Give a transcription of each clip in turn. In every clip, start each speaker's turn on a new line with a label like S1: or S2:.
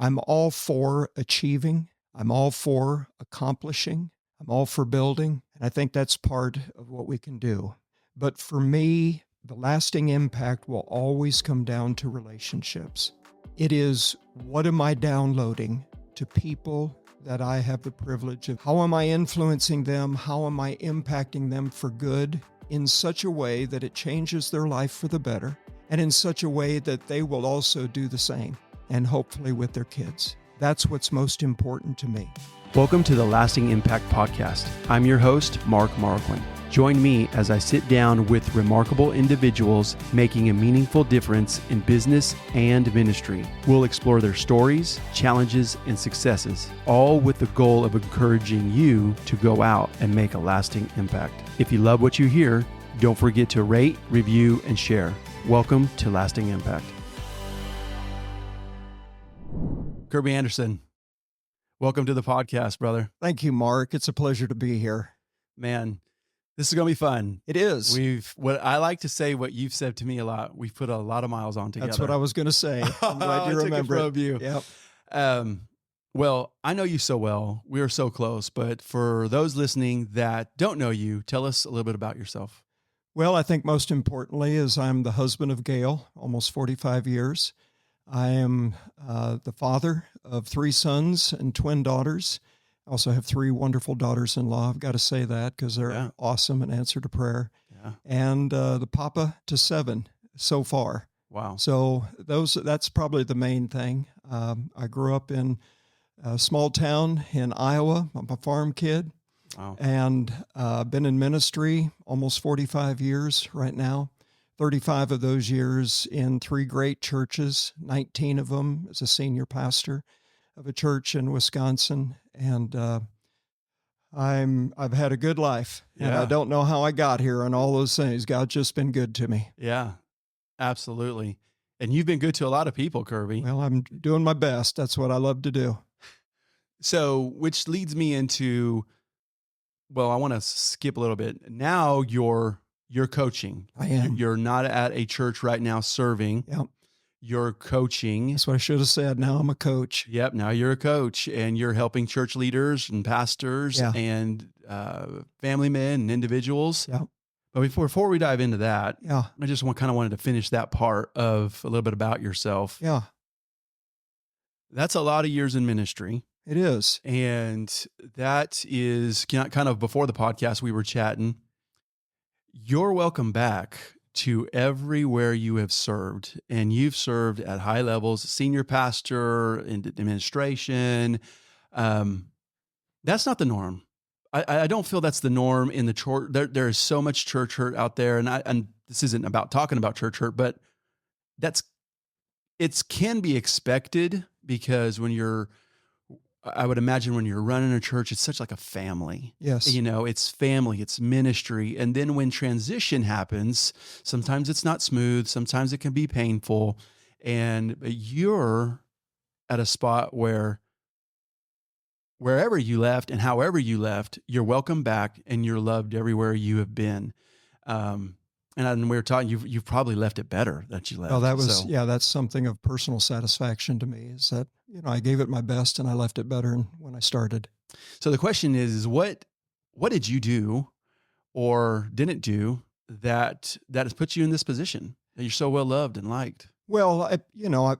S1: I'm all for achieving. I'm all for accomplishing. I'm all for building. And I think that's part of what we can do. But for me, the lasting impact will always come down to relationships. It is, what am I downloading to people that I have the privilege of? How am I influencing them? How am I impacting them for good in such a way that it changes their life for the better, and in such a way that they will also do the same, and hopefully with their kids? That's what's most important to me.
S2: Welcome to the Lasting Impact Podcast. I'm your host, Mark Marquand. Join me as I sit down with remarkable individuals making a meaningful difference in business and ministry. We'll explore their stories, challenges, and successes, all with the goal of encouraging you to go out and make a lasting impact. If you love what you hear, don't forget to rate, review, and share. Welcome to Lasting Impact. Kirby Anderson, welcome to the podcast, brother.
S1: Thank you, Mark. It's a pleasure to be here.
S2: Man, this is going to be fun.
S1: It is.
S2: What I like to say, what you've said to me a lot, we've put a lot of miles on together.
S1: That's what I was going to say. I'm glad you remember it.
S2: You.
S1: Yep.
S2: Well, I know you so well. We are so close, but for those listening that don't know you, tell us a little bit about yourself.
S1: Well, I think most importantly is I'm the husband of Gail, almost 45 years. I am the father of 3 sons and twin daughters. I also have 3 wonderful daughters-in-law. I've got to say that because they're awesome and answer to prayer.
S2: Yeah.
S1: And the papa to 7 so far.
S2: Wow.
S1: So that's probably the main thing. I grew up in a small town in Iowa. I'm a farm kid.
S2: Wow.
S1: And been in ministry almost 45 years right now. 35 of those years in 3 great churches, 19 of them as a senior pastor of a church in Wisconsin. And I've had a good life.
S2: Yeah.
S1: And I don't know how I got here and all those things. God's just been good to me.
S2: Yeah, absolutely. And you've been good to a lot of people, Kirby.
S1: Well, I'm doing my best. That's what I love to do.
S2: So, which leads me into, well, I want to skip a little bit. Now you're coaching.
S1: I am.
S2: You're not at a church right now serving.
S1: Yep.
S2: You're coaching.
S1: That's what I should have said. Now I'm a coach.
S2: Yep. Now you're a coach and you're helping church leaders and pastors and family men and individuals.
S1: Yep.
S2: But before we dive into that,
S1: Yeah.
S2: I just wanted to finish that part of a little bit about yourself.
S1: Yeah.
S2: That's a lot of years in ministry.
S1: It is.
S2: And that is kind of before the podcast, we were chatting. You're welcome back to everywhere you have served, and you've served at high levels, senior pastor, in administration. That's not the norm. I don't feel that's the norm in the church. There is so much church hurt out there, and this isn't about talking about church hurt, but it can be expected because I would imagine when you're running a church, it's such like a family.
S1: Yes.
S2: It's family, it's ministry. And then when transition happens, sometimes it's not smooth, sometimes it can be painful. And you're at a spot where wherever you left and however you left, you're welcome back and you're loved everywhere you have been. And we were talking, you've probably left it better that you left.
S1: Oh, that's something of personal satisfaction to me, is that, I gave it my best and I left it better than when I started.
S2: So the question is what did you do or didn't do that has put you in this position that you're so well loved and liked?
S1: Well,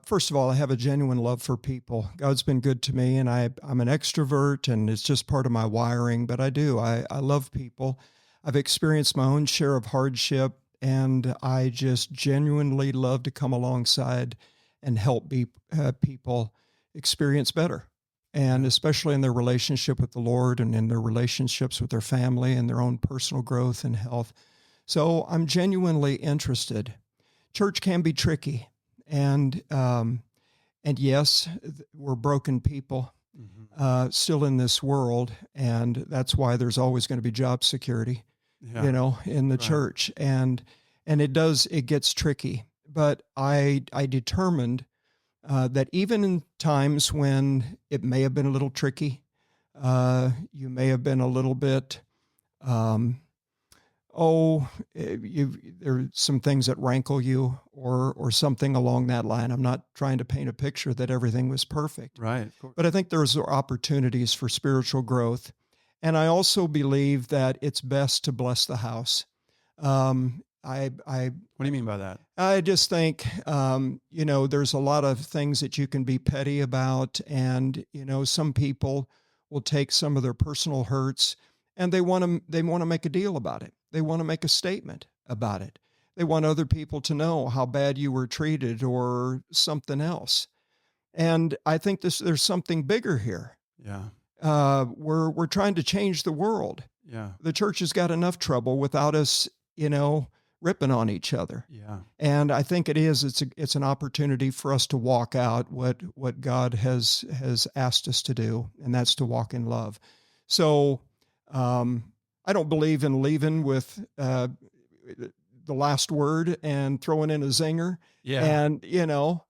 S1: first of all, I have a genuine love for people. God's been good to me, and I'm an extrovert, and it's just part of my wiring, but I do. I love people. I've experienced my own share of hardship, and I just genuinely love to come alongside and help people experience better, and especially in their relationship with the Lord and in their relationships with their family and their own personal growth and health. So I'm genuinely interested. Church can be tricky, and yes, we're broken people still in this world, and that's why there's always going to be job security. In the church. And it gets tricky, but I determined that even in times when it may have been a little tricky, you may have been a little bit oh, there's some things that rankle you or something along that line. I'm not trying to paint a picture that everything was perfect,
S2: Right. Of course.
S1: but I think there's opportunities for spiritual growth. And I also believe that it's best to bless the house. I
S2: What do you mean by that?
S1: I just think, there's a lot of things that you can be petty about. And, some people will take some of their personal hurts and they want to make a deal about it. They want to make a statement about it. They want other people to know how bad you were treated or something else. And I think there's something bigger here.
S2: Yeah.
S1: We're trying to change the world.
S2: Yeah.
S1: The church has got enough trouble without us, ripping on each other.
S2: Yeah.
S1: And I think it's an opportunity for us to walk out what God has asked us to do, and that's to walk in love. So I don't believe in leaving with the last word and throwing in a zinger
S2: Yeah.
S1: and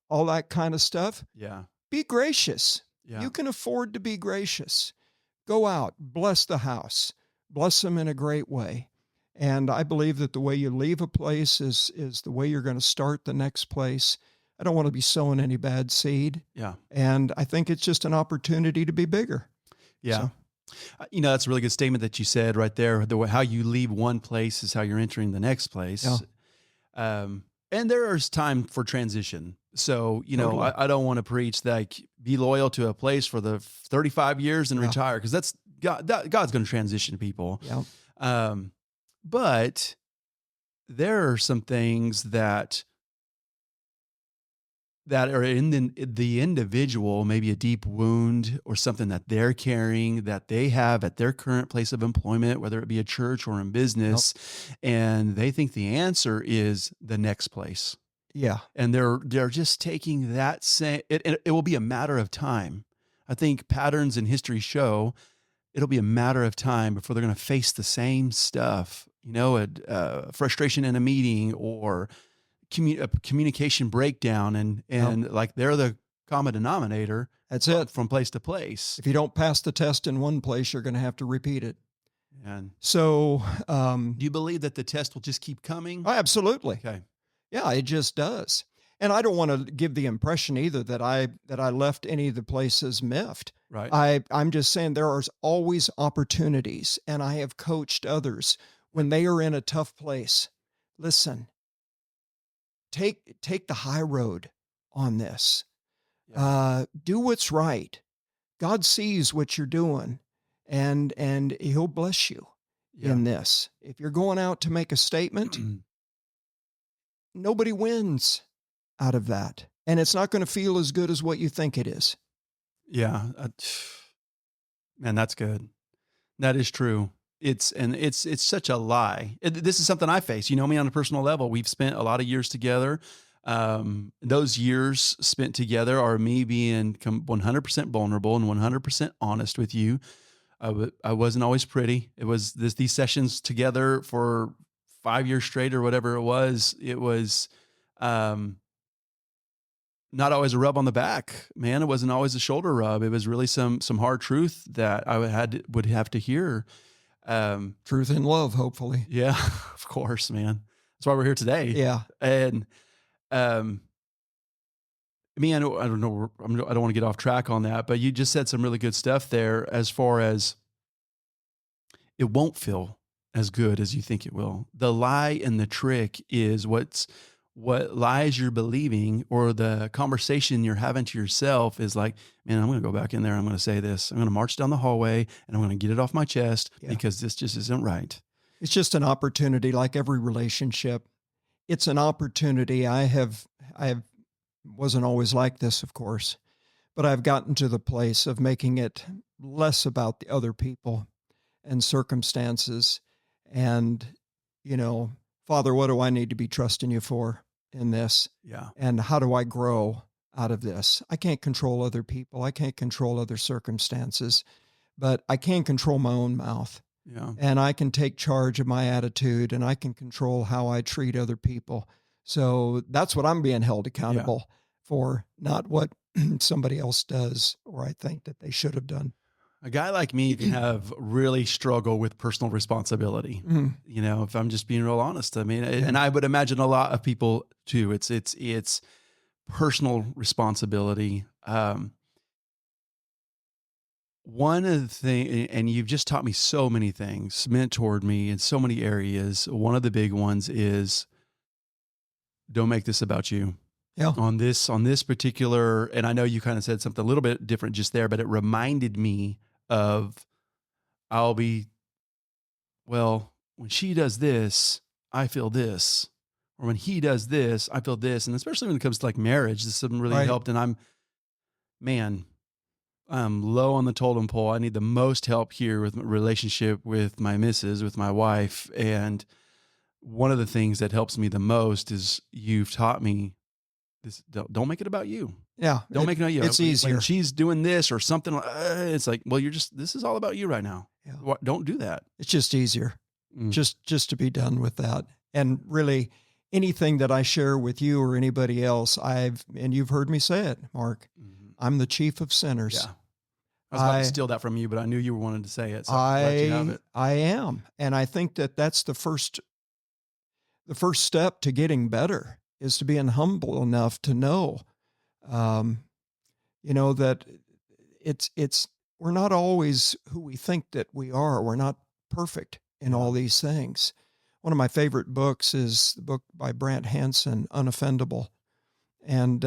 S1: all that kind of stuff.
S2: Yeah.
S1: Be gracious.
S2: Yeah.
S1: You can afford to be gracious. Go out, bless the house, bless them in a great way. And I believe that the way you leave a place is the way you're going to start the next place. I don't want to be sowing any bad seed.
S2: Yeah.
S1: And I think it's just an opportunity to be bigger.
S2: Yeah.
S1: So,
S2: That's a really good statement that you said right there. The way how you leave one place is how you're entering the next place.
S1: Yeah.
S2: And there is time for transition. So,
S1: Totally.
S2: I don't want to preach like be loyal to a place for the 35 years and
S1: Yeah.
S2: retire, because that's God's going to transition people.
S1: Yeah.
S2: But there are some things that are in the individual, maybe a deep wound or something that they're carrying that they have at their current place of employment, whether it be a church or in business, and they think the answer is the next place.
S1: Yeah.
S2: And they're just taking that same. It will be a matter of time. I think patterns in history show it'll be a matter of time before they're going to face the same stuff. Frustration in a meeting or a communication breakdown, and like they're the common denominator.
S1: That's it.
S2: From place to place.
S1: If you don't pass the test in one place, you're going to have to repeat it.
S2: And
S1: So,
S2: do you believe that the test will just keep coming?
S1: absolutely.
S2: Okay.
S1: Yeah, it just does. And I don't want to give the impression either that I left any of the places miffed.
S2: Right.
S1: I'm just saying there are always opportunities, and I have coached others when they are in a tough place. Listen, take the high road on this.
S2: Yeah.
S1: Do what's right. God sees what you're doing, and He'll bless you in this. If you're going out to make a statement, nobody wins out of that. And it's not going to feel as good as what you think it is.
S2: Yeah. Man, that's good. That is true. It's such a lie. This is something I face. You know me on a personal level. We've spent a lot of years together. Those years spent together are me being 100% vulnerable and 100% honest with you. I wasn't always pretty. It was these sessions together for 5 years straight or whatever it was. It was, not always a rub on the back, man. It wasn't always a shoulder rub. It was really some hard truth that I would have to hear.
S1: Truth in love, hopefully.
S2: Yeah, of course, man. That's why we're here today.
S1: Yeah.
S2: And, I don't know. I don't want to get off track on that, but you just said some really good stuff there as far as it won't feel as good as you think it will. The lie and the trick is what lies you're believing, or the conversation you're having to yourself is like, man, I'm going to go back in there. I'm going to say this. I'm going to march down the hallway and I'm going to get it off my chest because this just isn't right.
S1: It's just an opportunity, like every relationship. It's an opportunity. I wasn't always like this, of course, but I've gotten to the place of making it less about the other people and circumstances. And, Father, what do I need to be trusting you for in this?
S2: Yeah.
S1: And how do I grow out of this? I can't control other people. I can't control other circumstances, but I can control my own mouth.
S2: Yeah.
S1: And I can take charge of my attitude, and I can control how I treat other people. So that's what I'm being held accountable for, not what somebody else does or I think that they should have done.
S2: A guy like me can have really struggle with personal responsibility.
S1: Mm,
S2: If I'm just being real honest, I mean,
S1: yeah.
S2: and I would imagine a lot of people too. It's personal responsibility. One of the things, and you've just taught me so many things, mentored me in so many areas. One of the big ones is don't make this about you.
S1: Yeah.
S2: On this particular, and I know you kind of said something a little bit different just there, but it reminded me of I'll be, well, when she does this, I feel this. Or when he does this, I feel this. And especially when it comes to like marriage, this has really
S1: Right.
S2: helped. And man, I'm low on the totem pole. I need the most help here with my relationship with my missus, with my wife. And one of the things that helps me the most is you've taught me this, don't make it about you.
S1: Yeah.
S2: Don't make it about you.
S1: It's
S2: When
S1: easier.
S2: she's doing this or something, it's like, well, this is all about you right now.
S1: Yeah.
S2: Don't do that.
S1: It's just easier.
S2: Mm.
S1: Just to be done with that. And really anything that I share with you or anybody else, and you've heard me say it, Mark,
S2: Mhm.
S1: I'm the chief of sinners.
S2: Yeah. I was about to steal that from you, but I knew you wanted to say it. So I'm glad you have it.
S1: I am. And I think that that's the first step to getting better is to being humble enough to know, that we're not always who we think that we are. We're not perfect in all these things. One of my favorite books is the book by Brant Hansen, Unoffendable. And,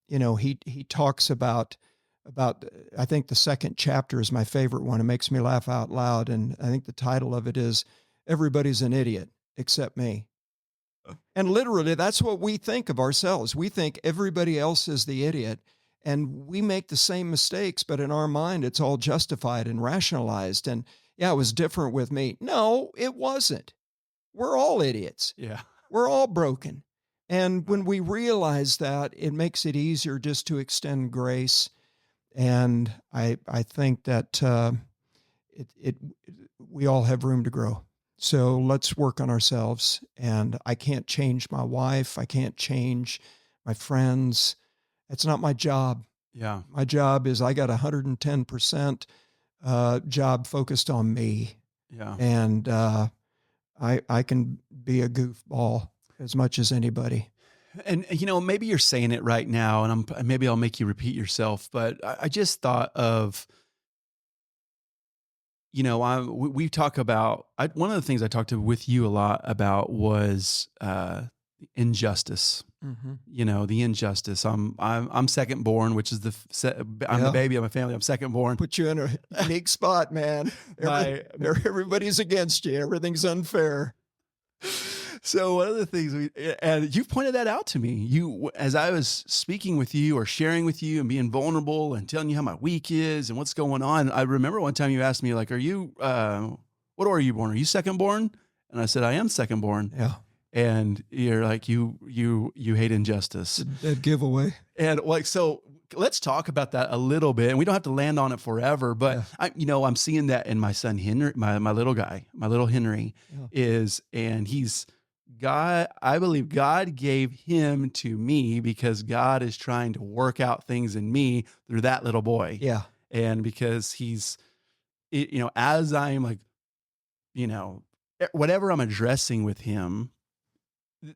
S1: he talks about, I think the second chapter is my favorite one. It makes me laugh out loud. And I think the title of it is Everybody's an Idiot Except Me. And literally that's what we think of ourselves. We think everybody else is the idiot and we make the same mistakes, but in our mind, it's all justified and rationalized. And yeah, it was different with me. No, it wasn't. We're all idiots.
S2: Yeah.
S1: We're all broken. And when we realize that, it makes it easier just to extend grace. And I think that we all have room to grow. So let's work on ourselves. And I can't change my wife. I can't change my friends. That's not my job.
S2: Yeah.
S1: My job is I got 110% job focused on me.
S2: Yeah.
S1: And I can be a goofball as much as anybody.
S2: And, maybe you're saying it right now and maybe I'll make you repeat yourself, but I just thought of, we talk about, one of the things I talked with you a lot about was injustice.
S1: Mm-hmm.
S2: The injustice. I'm second born, which is I'm the baby of my family. I'm second born.
S1: Put you in a unique spot, man. Everybody's against you. Everything's unfair.
S2: So one of the things and you've pointed that out to me, as I was speaking with you or sharing with you and being vulnerable and telling you how my week is and what's going on. I remember one time you asked me like, are you, what are you born? Are you second born? And I said, I am second born.
S1: Yeah.
S2: And you're like, you hate injustice.
S1: That giveaway.
S2: And so let's talk about that a little bit. And we don't have to land on it forever, but
S1: yeah.
S2: I'm seeing that in my son, Henry, my little guy, my little Henry and he's God. I believe God gave him to me because God is trying to work out things in me through that little boy.
S1: Yeah.
S2: And because as I'm like, whatever I'm addressing with him,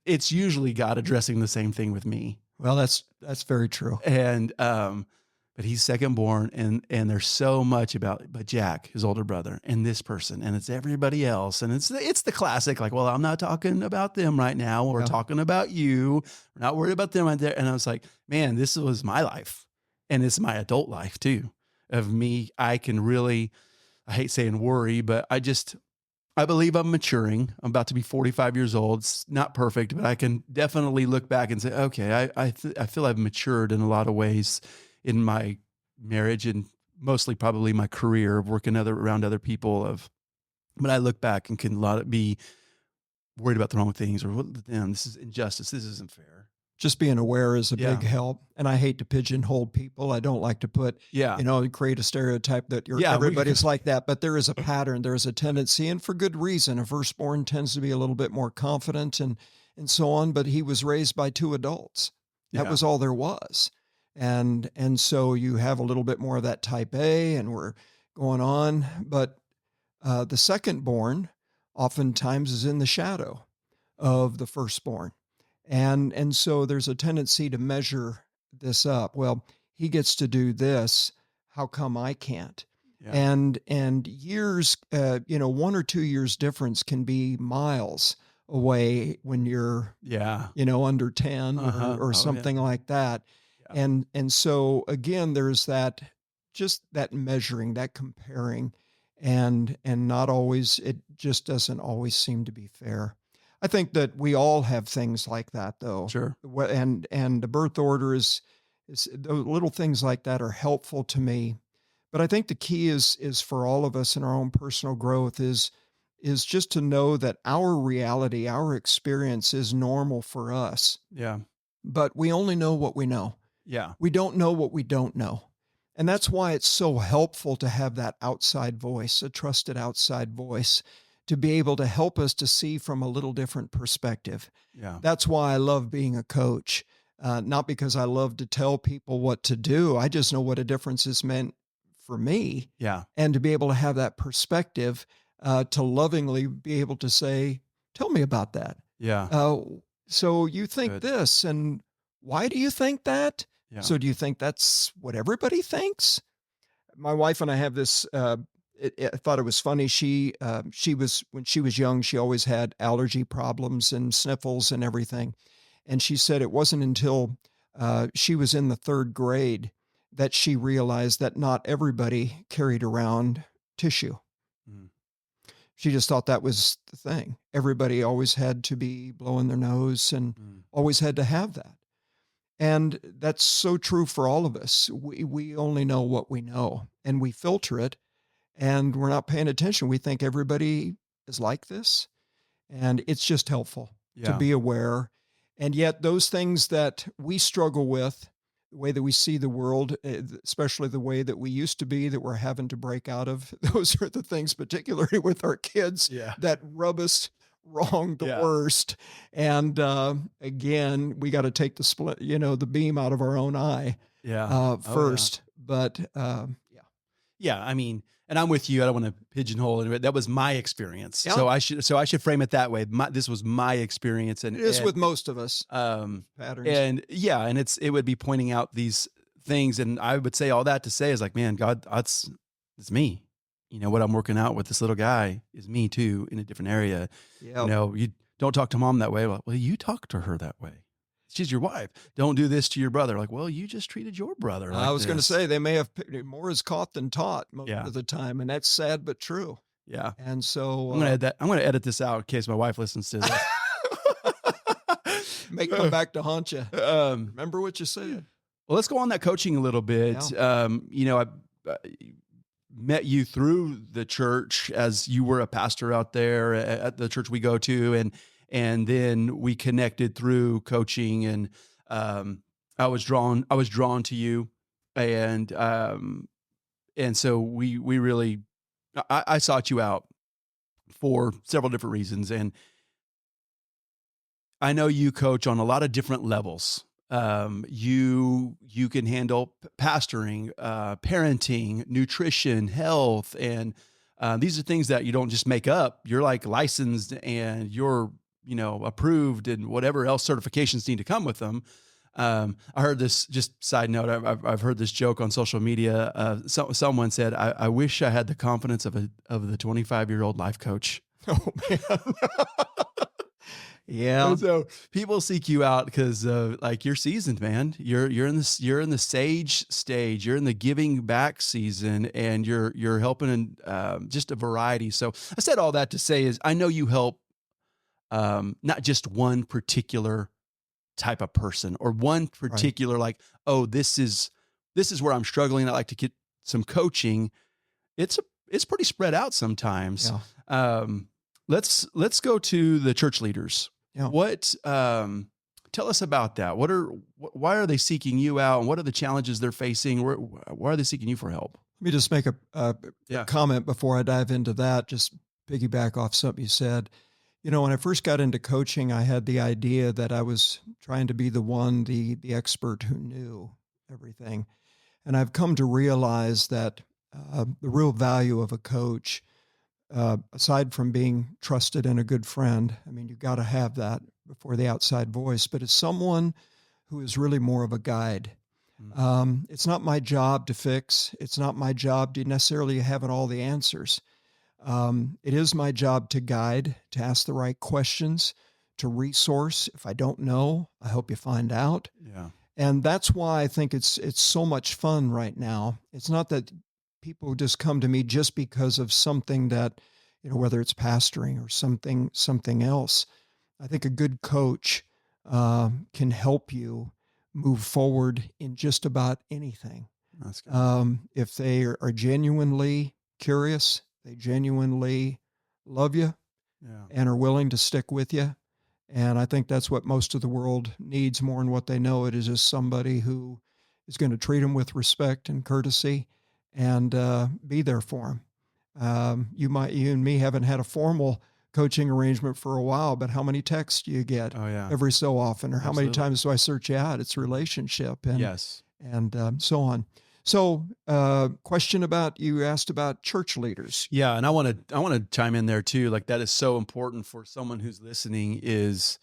S2: it's usually God addressing the same thing with me.
S1: Well, that's very true.
S2: And, but he's second born and there's so much but Jack, his older brother, and this person, and it's everybody else. And it's the classic, like, well, I'm not talking about them right now. We're talking about you. We're not worried about them right there. And I was like, man, this was my life. And it's my adult life too of me. I hate saying worry, but I believe I'm maturing. I'm about to be 45 years old. It's not perfect, but I can definitely look back and say, okay, I feel I've matured in a lot of ways in my marriage and mostly probably my career of working around other people but I look back and can be worried about the wrong things or this is injustice. This isn't fair.
S1: Just being aware is a big help. And I hate to pigeonhole people. I don't like to create a stereotype that everybody's like that, but there is a pattern, there is a tendency, and for good reason. A firstborn tends to be a little bit more confident and so on, but he was raised by two adults. That was all there was. And so you have a little bit more of that type A, and we're going on. But the second born oftentimes is in the shadow of the firstborn. And so there's a tendency to measure this up. Well, he gets to do this. How come I can't?
S2: Yeah.
S1: And years, 1 or 2 years difference can be miles away when you're,
S2: Yeah.
S1: under 10
S2: Uh-huh.
S1: or
S2: Oh, yeah.
S1: something like that.
S2: Yeah.
S1: And so again, there's that, just that measuring, that comparing, and not always, it just doesn't always seem to be fair. I think that we all have things like that though.
S2: Sure.
S1: And the birth order is the little things like that are helpful to me. But I think the key is for all of us in our own personal growth is just to know that our reality, our experience is normal for us,
S2: Yeah.
S1: but we only know what we know.
S2: Yeah.
S1: We don't know what we don't know. And that's why it's so helpful to have that outside voice, a trusted outside voice, to be able to help us to see from a little different perspective.
S2: Yeah.
S1: That's why I love being a coach, not because I love to tell people what to do. I just know what a difference it's meant for me.
S2: Yeah.
S1: And to be able to have that perspective, to lovingly be able to say, tell me about that.
S2: Yeah.
S1: So you think
S2: Good.
S1: this, and why do you think that?
S2: Yeah.
S1: So do you think that's what everybody thinks? My wife and I have this, I thought it was funny. She was, when she was young, she always had allergy problems and sniffles and everything. And she said it wasn't until she was in the third grade that she realized that not everybody carried around tissue.
S2: Mm.
S1: She just thought that was the thing. Everybody always had to be blowing their nose and
S2: Mm.
S1: always had to have that. And that's so true for all of us. We only know what we know, and we filter it, and we're not paying attention. We think everybody is like this, and it's just helpful to
S2: Yeah.
S1: be aware. And yet those things that we struggle with, the way that we see the world, especially the way that we used to be, that we're having to break out of, those are the things, particularly with our kids,
S2: Yeah.
S1: that rub us wrong the
S2: Yeah.
S1: worst. And again, we got to take the split, the beam out of our own eye
S2: Yeah. Oh, yeah.
S1: first. But yeah.
S2: Yeah, I mean, and I'm with you. I don't want to pigeonhole it. That was my experience.
S1: Yeah.
S2: So I should frame it that way. This was my experience, and
S1: It is with most of us,
S2: patterns.
S1: patterns.
S2: And it would be pointing out these things, and I would say all that to say is like, man, God, it's me. What I'm working out with this little guy is me too, in a different area.
S1: Yeah.
S2: You don't talk to mom that way. Well, you talk to her that way. She's your wife. Don't do this to your brother. Like, well, you just treated your brother like
S1: I was going to
S2: this.
S1: say they may have more is caught than taught most
S2: Yeah.
S1: of the time, and that's sad but true.
S2: Yeah.
S1: And so
S2: I'm gonna edit this out in case my wife listens to this.
S1: make them back to haunt you. Remember what you said.
S2: Well, let's go on that coaching a little bit. I met you through the church as you were a pastor out there at the church we go to, and then we connected through coaching, and I was drawn to you, and so we really, I sought you out for several different reasons, and I know you coach on a lot of different levels. You can handle pastoring, parenting, nutrition, health, and these are things that you don't just make up. You're like licensed, and you're approved, and whatever else certifications need to come with them. I heard this, just side note, I've heard this joke on social media. Someone said, I wish I had the confidence of the 25-year-old life coach.
S1: Oh man. Yeah.
S2: And so people seek you out because like you're seasoned, man. You're in the sage stage. You're in the giving back season, and you're helping in just a variety. So I said all that to say is I know you help not just one particular type of person or one particular like, oh, this is where I'm struggling. I like to get some coaching. It's pretty spread out sometimes.
S1: Yeah.
S2: Let's go to the church leaders.
S1: Yeah.
S2: What tell us about that? Why are they seeking you out, and what are the challenges they're facing? Why are they seeking you for help?
S1: Let me just make a
S2: Yeah.
S1: comment before I dive into that. Just piggyback off something you said. When I first got into coaching, I had the idea that I was trying to be the expert who knew. everything. And I've come to realize that the real value of a coach, aside from being trusted and a good friend, I mean, you've got to have that before the outside voice, but it's someone who is really more of a guide.
S2: Mm.
S1: It's not my job to fix. It's not my job to necessarily have all the answers. It is my job to guide, to ask the right questions, to resource. If I don't know, I hope you find out.
S2: Yeah.
S1: And that's why I think it's so much fun right now. It's not that people just come to me just because of something that, whether it's pastoring or something else. I think a good coach can help you move forward in just about anything.
S2: That's good.
S1: If they are genuinely curious, they genuinely love you
S2: Yeah.
S1: and are willing to stick with you. And I think that's what most of the world needs more than what they know. It is just somebody who is going to treat them with respect and courtesy and be there for them. You and me haven't had a formal coaching arrangement for a while, but how many texts do you get
S2: Oh, yeah.
S1: every so often, or how many
S2: Absolutely.
S1: times do I search you out? It's a relationship and,
S2: Yes.
S1: and so on. So question about, you asked about church leaders.
S2: Yeah. And I want to chime in there too. Like that is so important for someone who's listening is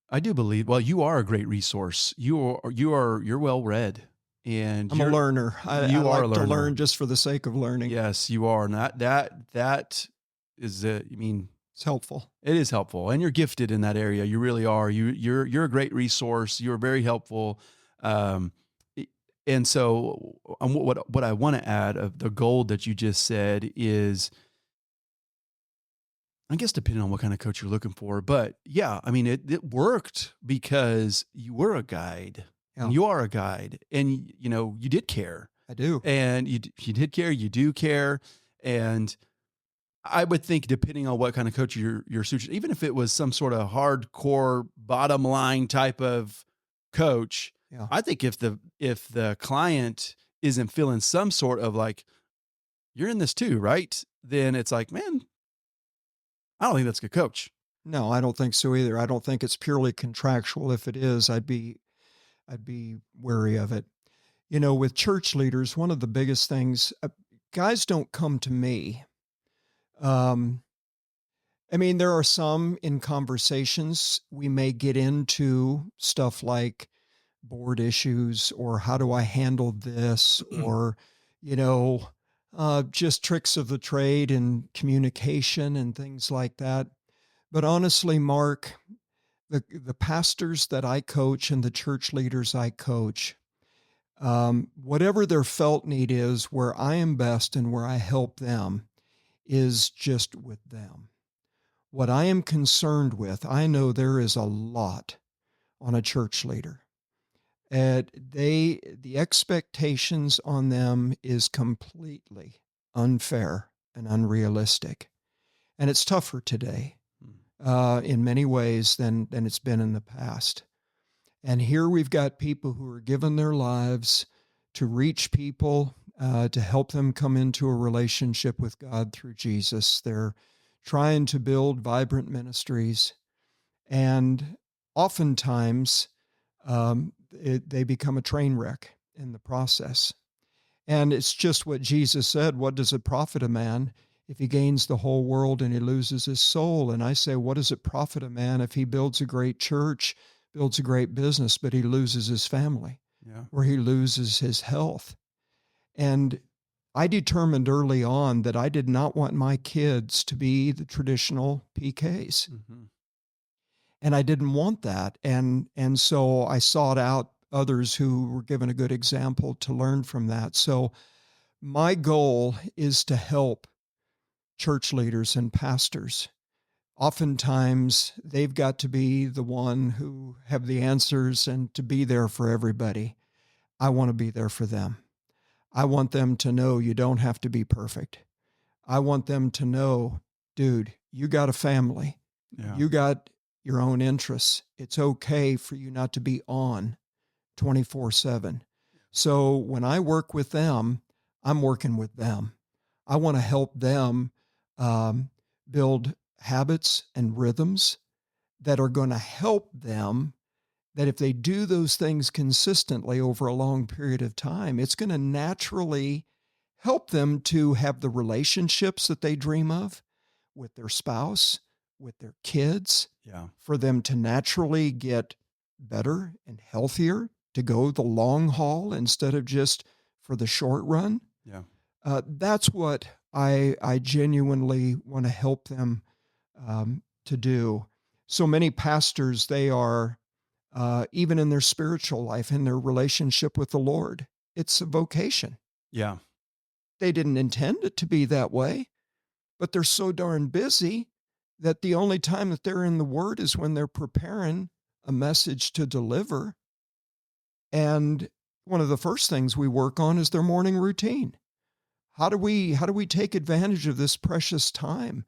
S2: I do believe, well, you are a great resource. You're well read and
S1: I'm a learner. I
S2: you are a
S1: like to
S2: learner.
S1: learn just for the sake of learning.
S2: Yes, you are. And that is, I mean,
S1: It's helpful.
S2: it is helpful and you're gifted in that area. You really are. You're a great resource. You're very helpful. Um, and so what I want to add of the gold that you just said is, I guess depending on what kind of coach you're looking for, but yeah, I mean, it worked because you were a guide and
S1: Yeah.
S2: you are a guide and you did care
S1: I do.
S2: and you did care, you do care. And I would think depending on what kind of coach you're suited, even if it was some sort of hardcore bottom line type of coach,
S1: Yeah.
S2: I think if the client isn't feeling some sort of like, you're in this too, right? Then it's like, man, I don't think that's a good coach.
S1: No, I don't think so either. I don't think it's purely contractual. If it is, I'd be wary of it. With church leaders, one of the biggest things, guys don't come to me. I mean, there are some in conversations we may get into stuff like board issues or how do I handle this or, you know, just tricks of the trade and communication and things like that. But honestly, Mark, the pastors that I coach and the church leaders I coach, whatever their felt need is, where I am best and where I help them is just with them. What I am concerned with, I know there is a lot on a church leader. And the expectations on them is completely unfair and unrealistic. And it's tougher today in many ways than it's been in the past. And here we've got people who are given their lives to reach people, to help them come into a relationship with God through Jesus. They're trying to build vibrant ministries. And oftentimes they become a train wreck in the process. And it's just what Jesus said, what does it profit a man if he gains the whole world and he loses his soul? And I say, what does it profit a man if he builds a great church, builds a great business, but he loses his family, or he loses his health? And I determined early on that I did not want my kids to be the traditional PKs.
S2: Mm-hmm.
S1: And I didn't want that. And so I sought out others who were given a good example to learn from that. So my goal is to help church leaders and pastors. Oftentimes they've got to be the one who have the answers and to be there for everybody. I want to be there for them. I want them to know you don't have to be perfect. I want them to know, dude, you got a family.
S2: Yeah.
S1: You got your own interests. It's okay for you not to be on 24/7. So when I work with them, I'm working with them. I want to help them build habits and rhythms that are going to help them that if they do those things consistently over a long period of time, it's going to naturally help them to have the relationships that they dream of with their spouse, with their kids,
S2: Yeah.
S1: for them to naturally get better and healthier, to go the long haul instead of just for the short run.
S2: Yeah.
S1: That's what I genuinely want to help them to do. So many pastors, they are, even in their spiritual life, in their relationship with the Lord, it's a vocation.
S2: Yeah.
S1: They didn't intend it to be that way, but they're so darn busy that the only time that they're in the Word is when they're preparing a message to deliver. And one of the first things we work on is their morning routine. How do we take advantage of this precious time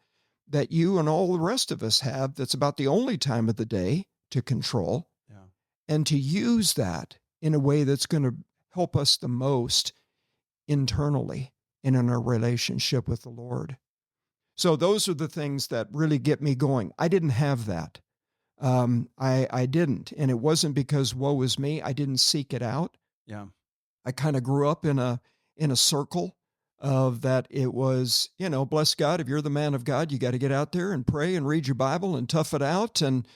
S1: that you and all the rest of us have, that's about the only time of the day to control,
S2: Yeah.
S1: and to use that in a way that's going to help us the most internally and in our relationship with the Lord. So those are the things that really get me going. I didn't have that. I didn't. And it wasn't because woe is me. I didn't seek it out.
S2: Yeah.
S1: I kind of grew up in a circle of that. It was, bless God, if you're the man of God, you got to get out there and pray and read your Bible and tough it out and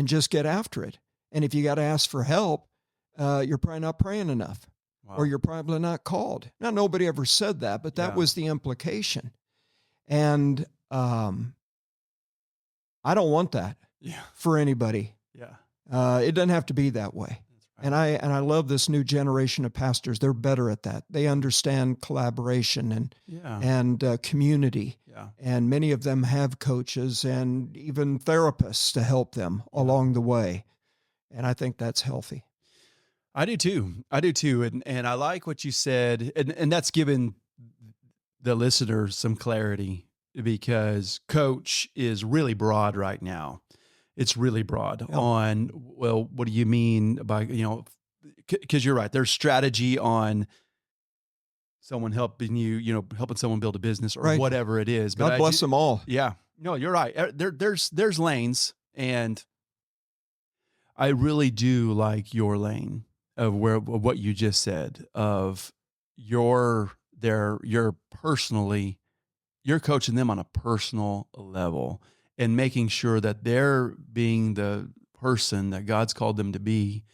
S1: just get after it. And if you got to ask for help, you're probably not praying enough,
S2: Wow.
S1: or you're probably not called. Now, nobody ever said that, but that
S2: Yeah.
S1: was the implication. And I don't want that
S2: Yeah.
S1: for anybody.
S2: Yeah.
S1: It doesn't have to be that way.
S2: That's right.
S1: And I love this new generation of pastors. They're better at that. They understand collaboration and community.
S2: Yeah.
S1: And many of them have coaches and even therapists to help them along the way. And I think that's healthy.
S2: I do too. And I like what you said. And that's given the listener some clarity, because coach is really broad right now. It's really broad on, well, what do you mean by, because you're right. There's strategy on someone helping you, helping someone build a business or
S1: Right.
S2: whatever it is.
S1: God bless them all.
S2: Yeah. No, you're right. There's lanes, and I really do like your lane of what you just said, of you're coaching them on a personal level and making sure that they're being the person that God's called them to be.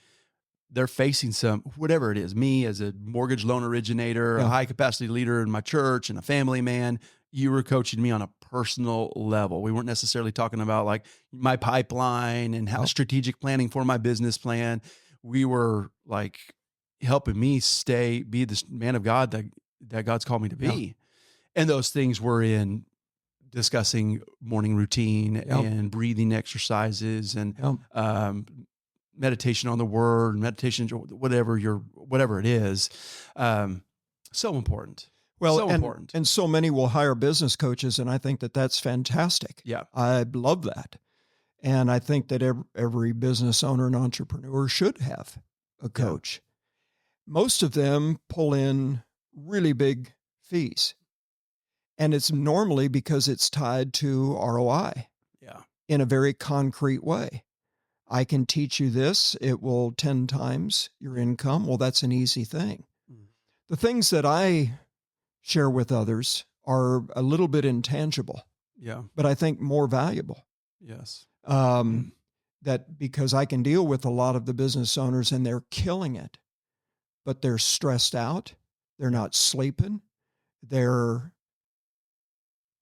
S2: They're facing whatever it is, me as a mortgage loan originator, a high capacity leader in my church, and a family man. You were coaching me on a personal level. We weren't necessarily talking about like my pipeline and how strategic planning for my business plan. We were like helping me be this man of God that God's called me to be.
S1: Yeah.
S2: And those things were in discussing morning routine and breathing exercises and meditation on the word, meditation, whatever it is. So important.
S1: Well,
S2: so important.
S1: And so many will hire business coaches, and I think that that's fantastic.
S2: Yeah.
S1: I love that. And I think that every business owner and entrepreneur should have a coach. Most of them pull in really big fees. And it's normally because it's tied to ROI in a very concrete way. I can teach you this. It will 10 times your income. Well, that's an easy thing. The things that I share with others are a little bit intangible, but I think more valuable.
S2: Yes.
S1: That because I can deal with a lot of the business owners and they're killing it, but they're stressed out. They're not sleeping. They're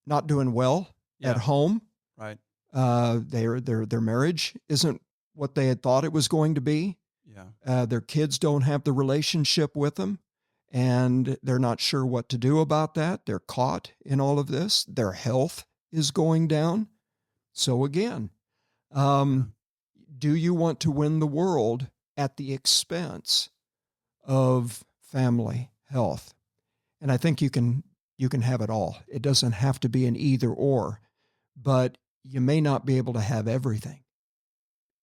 S1: not doing well at home.
S2: Right.
S1: Their marriage isn't what they had thought it was going to be.
S2: Yeah.
S1: Their kids don't have the relationship with them, and they're not sure what to do about that. They're caught in all of this. Their health is going down. So again, do you want to win the world at the expense of family health? And I think you can have it all. It doesn't have to be an either or, but you may not be able to have everything.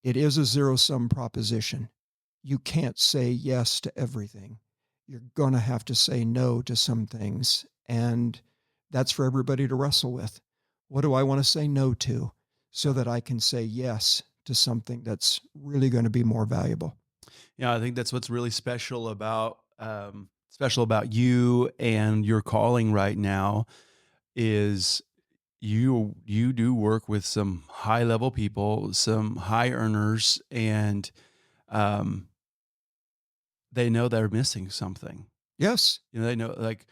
S1: It is a zero-sum proposition. You can't say yes to everything. You're going to have to say no to some things, and that's for everybody to wrestle with. What do I want to say no to so that I can say yes to something that's really going to be more valuable.
S2: Yeah, I think that's what's really special about you and your calling right now is you do work with some high level people, some high earners, and um, they know they're missing something.
S1: Yes.
S2: They know, like,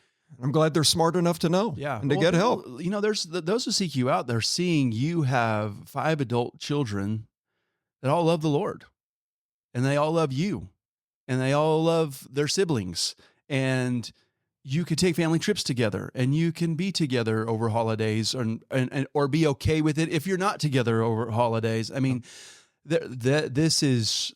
S1: I'm glad they're smart enough to know
S2: yeah,
S1: and to
S2: well,
S1: get help.
S2: people, there's those who seek you out. They're seeing you have 5 adult children that all love the Lord, and they all love you, and they all love their siblings, and you could take family trips together, and you can be together over holidays, or be okay with it if you're not together over holidays. I mean, this is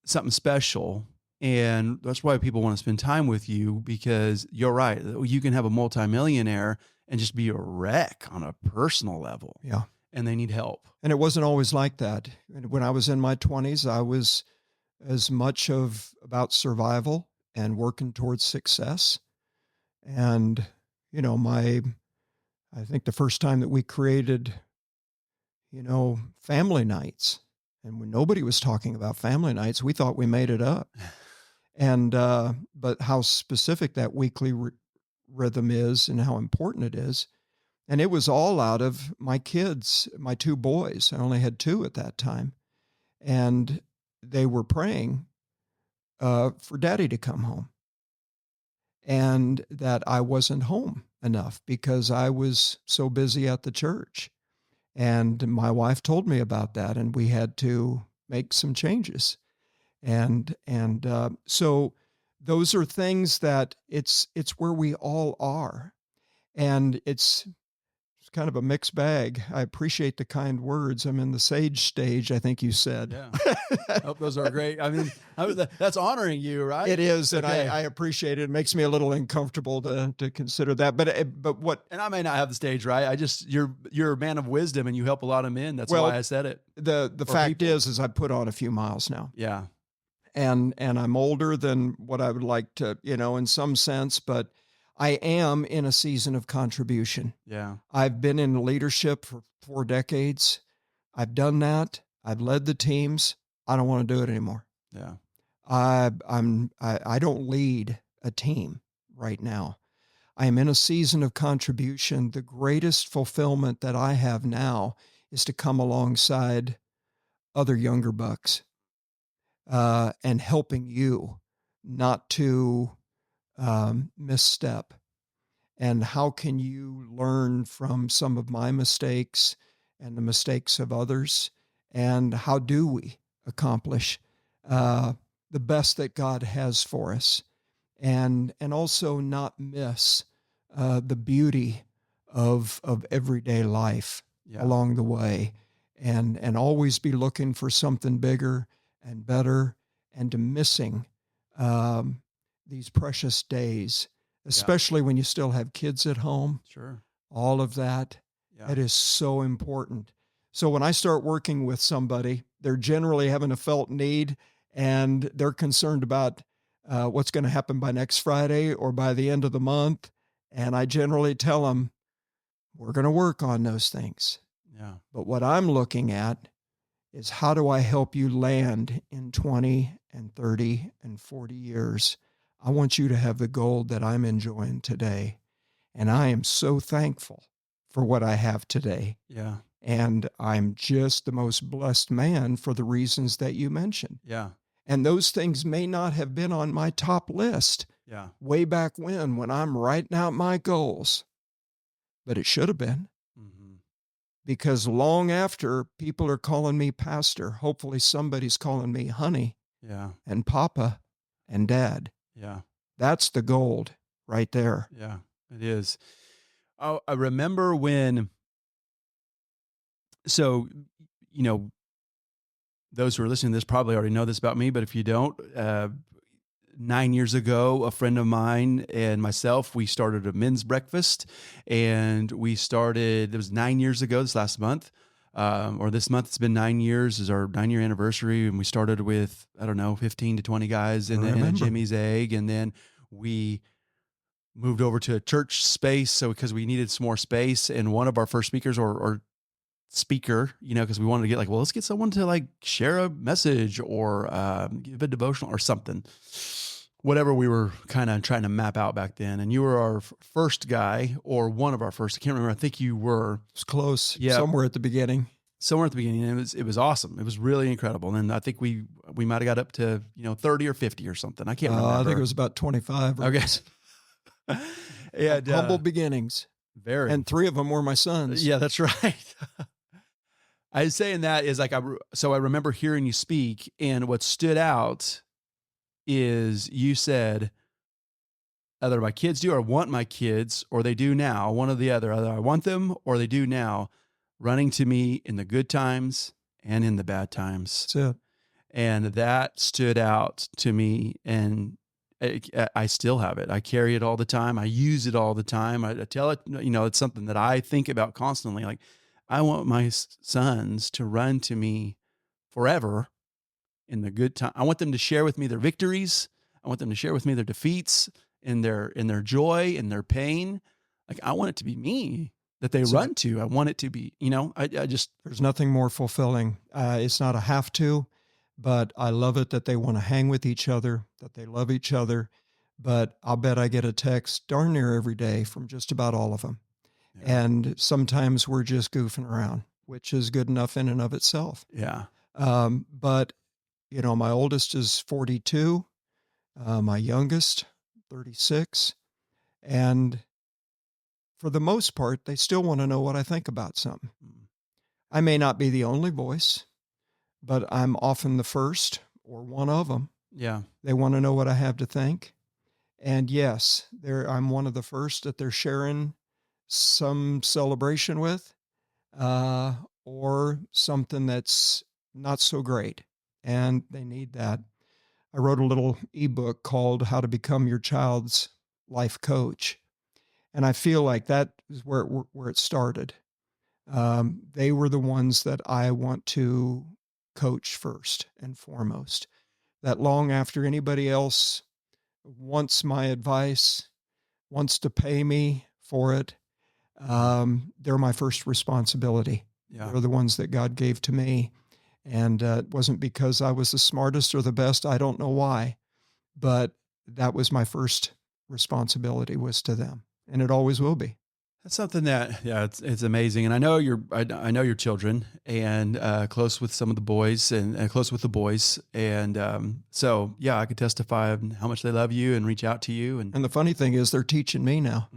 S2: something special, and that's why people want to spend time with you, because you're right. You can have a multimillionaire and just be a wreck on a personal level.
S1: Yeah.
S2: And they need help.
S1: And it wasn't always like that. When I was in my 20s, I was as much about survival and working towards success. And, I think the first time that we created, family nights, and when nobody was talking about family nights, we thought we made it up. And, but how specific that weekly rhythm is and how important it is. And it was all out of my kids, my 2 boys. I only had 2 at that time. And they were praying for daddy to come home, and that I wasn't home enough because I was so busy at the church. And my wife told me about that, and we had to make some changes. So those are things that it's where we all are. And it's kind of a mixed bag. I appreciate the kind words. I'm in the sage stage, I think you said.
S2: Yeah. I hope those are great. I mean, that's honoring you, right?
S1: It is, and
S2: Okay.
S1: I appreciate it. It makes me a little uncomfortable to consider that. But what
S2: And I may not have the stage right. You're a man of wisdom, and you help a lot of men. That's why I said it.
S1: the
S2: Or
S1: fact
S2: people.
S1: is I put on a few miles now,
S2: Yeah.
S1: and I'm older than what I would like to, in some sense, but I am in a season of contribution.
S2: Yeah.
S1: I've been in leadership for 4 decades. I've done that. I've led the teams. I don't want to do it anymore.
S2: Yeah.
S1: I don't lead a team right now. I am in a season of contribution. The greatest fulfillment that I have now is to come alongside other younger bucks, and helping you not to misstep. And how can you learn from some of my mistakes and the mistakes of others? And how do we accomplish the best that God has for us? And also not miss the beauty of everyday life
S2: Yeah.
S1: along the way, and always be looking for something bigger and better, and to missing these precious days, especially when you still have kids at home.
S2: Sure.
S1: All of that,
S2: Yeah.
S1: that is so important. So when I start working with somebody, they're generally having a felt need, and they're concerned about what's going to happen by next Friday or by the end of the month. And I generally tell them, we're going to work on those things.
S2: Yeah.
S1: But what I'm looking at is, how do I help you land in 20 and 30 and 40 years? I want you to have the gold that I'm enjoying today. And I am so thankful for what I have today.
S2: Yeah.
S1: And I'm just the most blessed man for the reasons that you mentioned.
S2: Yeah.
S1: And those things may not have been on my top list
S2: Yeah.
S1: way back when I'm writing out my goals, but it should have been.
S2: Mm-hmm.
S1: Because long after, people are calling me pastor. Hopefully somebody's calling me honey
S2: Yeah.
S1: and papa and dad.
S2: Yeah.
S1: That's the gold right there.
S2: Yeah. It is. Oh, I remember when, so, those who are listening to this probably already know this about me, but if you don't, 9 years ago, a friend of mine and myself, we started a men's breakfast, and it was 9 years ago, this last month, or this month, it's been 9 years, is our 9-year anniversary. And we started with, 15 to 20 guys in a Jimmy's Egg. And then we moved over to a church space. So because we needed some more space, and one of our first speakers or speaker, because we wanted to get like, well, let's get someone to like share a message or give a devotional or something, whatever we were kind of trying to map out back then. And you were our first guy, or one of our first. I can't remember. I think you were.
S1: It's close.
S2: Yeah.
S1: Somewhere at the beginning.
S2: Somewhere at the beginning. And it was awesome. It was really incredible. And I think we might have got up to 30 or 50 or something. I can't remember.
S1: I think it was about 25.
S2: Okay. Yeah.
S1: Humble beginnings.
S2: Very.
S1: And 3 of them were my sons.
S2: Yeah, that's right. I was saying that is like, so I remember hearing you speak, and what stood out is you said, either my kids do or want my kids, or they do now, one or the other. Either I want them or they do now, running to me in the good times and in the bad times.
S1: That's it.
S2: And that stood out to me, and I still have it. I carry it all the time. I use it all the time. I tell it, it's something that I think about constantly. Like, I want my sons to run to me forever in the good time. I want them to share with me their victories. I want them to share with me their defeats, and their joy and their pain. Like, I want it to be me that they run to. I want it to be, I just,
S1: there's nothing more fulfilling. It's not a have to, but I love it that they want to hang with each other, that they love each other. But I'll bet I get a text darn near every day from just about all of them. Yeah. And sometimes we're just goofing around, which is good enough in and of itself.
S2: Yeah.
S1: But, my oldest is 42, my youngest, 36. And for the most part, they still want to know what I think about something. I may not be the only voice, but I'm often the first or one of them.
S2: Yeah.
S1: They want to know what I have to think. And yes, I'm one of the first that they're sharing some celebration with, or something that's not so great. And they need that. I wrote a little ebook called How to Become Your Child's Life Coach. And I feel like that is where it started. They were the ones that I want to coach first and foremost. That long after anybody else wants my advice, wants to pay me for it, they're my first responsibility.
S2: Yeah.
S1: They're the ones that God gave to me. And it wasn't because I was the smartest or the best. I don't know why, but that was my first responsibility, was to them. And it always will be.
S2: That's something that, it's amazing. And I know I know your children, and close with some of the boys, and close with the boys. And so, yeah, I could testify of how much they love you and reach out to you.
S1: And the funny thing is, they're teaching me now.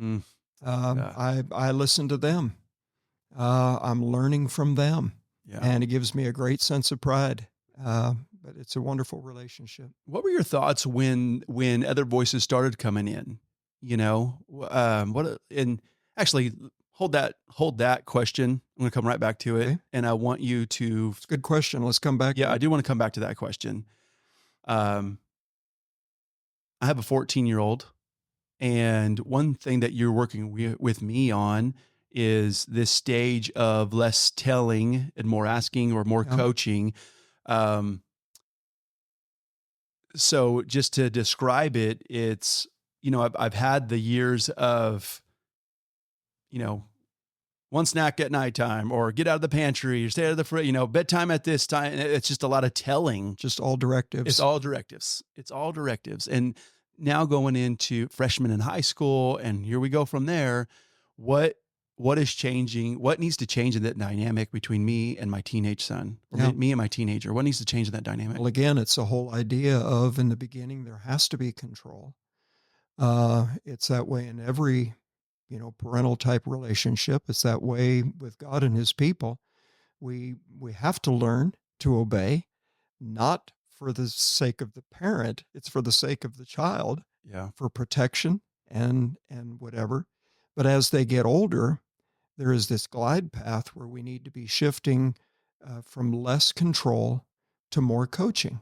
S2: Yeah.
S1: I listen to them. I'm learning from them.
S2: Yeah.
S1: And it gives me a great sense of pride. But it's a wonderful relationship.
S2: What were your thoughts when other voices started coming in? And actually hold that question. I'm going to come right back to it. Okay. And I want you to,
S1: it's a good question. Let's come back.
S2: Yeah, I do want to come back to that question. I have a 14-year-old, and one thing that you're working with me on is this stage of less telling and more asking, or more coaching. So just to describe it, it's, I've had the years of, one snack at nighttime, or get out of the pantry, or stay out of the fridge, bedtime at this time. It's just a lot of telling.
S1: Just all directives.
S2: It's all directives. And now going into freshman in high school, and here we go from there. What is changing? What needs to change in that dynamic between me and my teenage son, or me and my teenager? What needs to change in that dynamic?
S1: Well, again, it's the whole idea of, in the beginning, there has to be control. It's that way in every, parental type relationship. It's that way with God and his people. We have to learn to obey, not for the sake of the parent. It's for the sake of the child.
S2: Yeah.
S1: For protection and whatever. But as they get older, there is this glide path where we need to be shifting from less control to more coaching.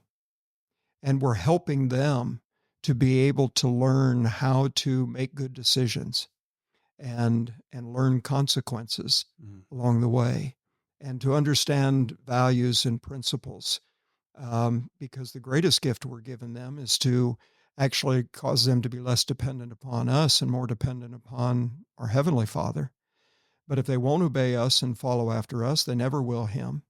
S1: And we're helping them to be able to learn how to make good decisions and learn consequences along the way, and to understand values and principles. Because the greatest gift we're giving them is to actually cause them to be less dependent upon us and more dependent upon our Heavenly Father. But if they won't obey us and follow after us, they never will him.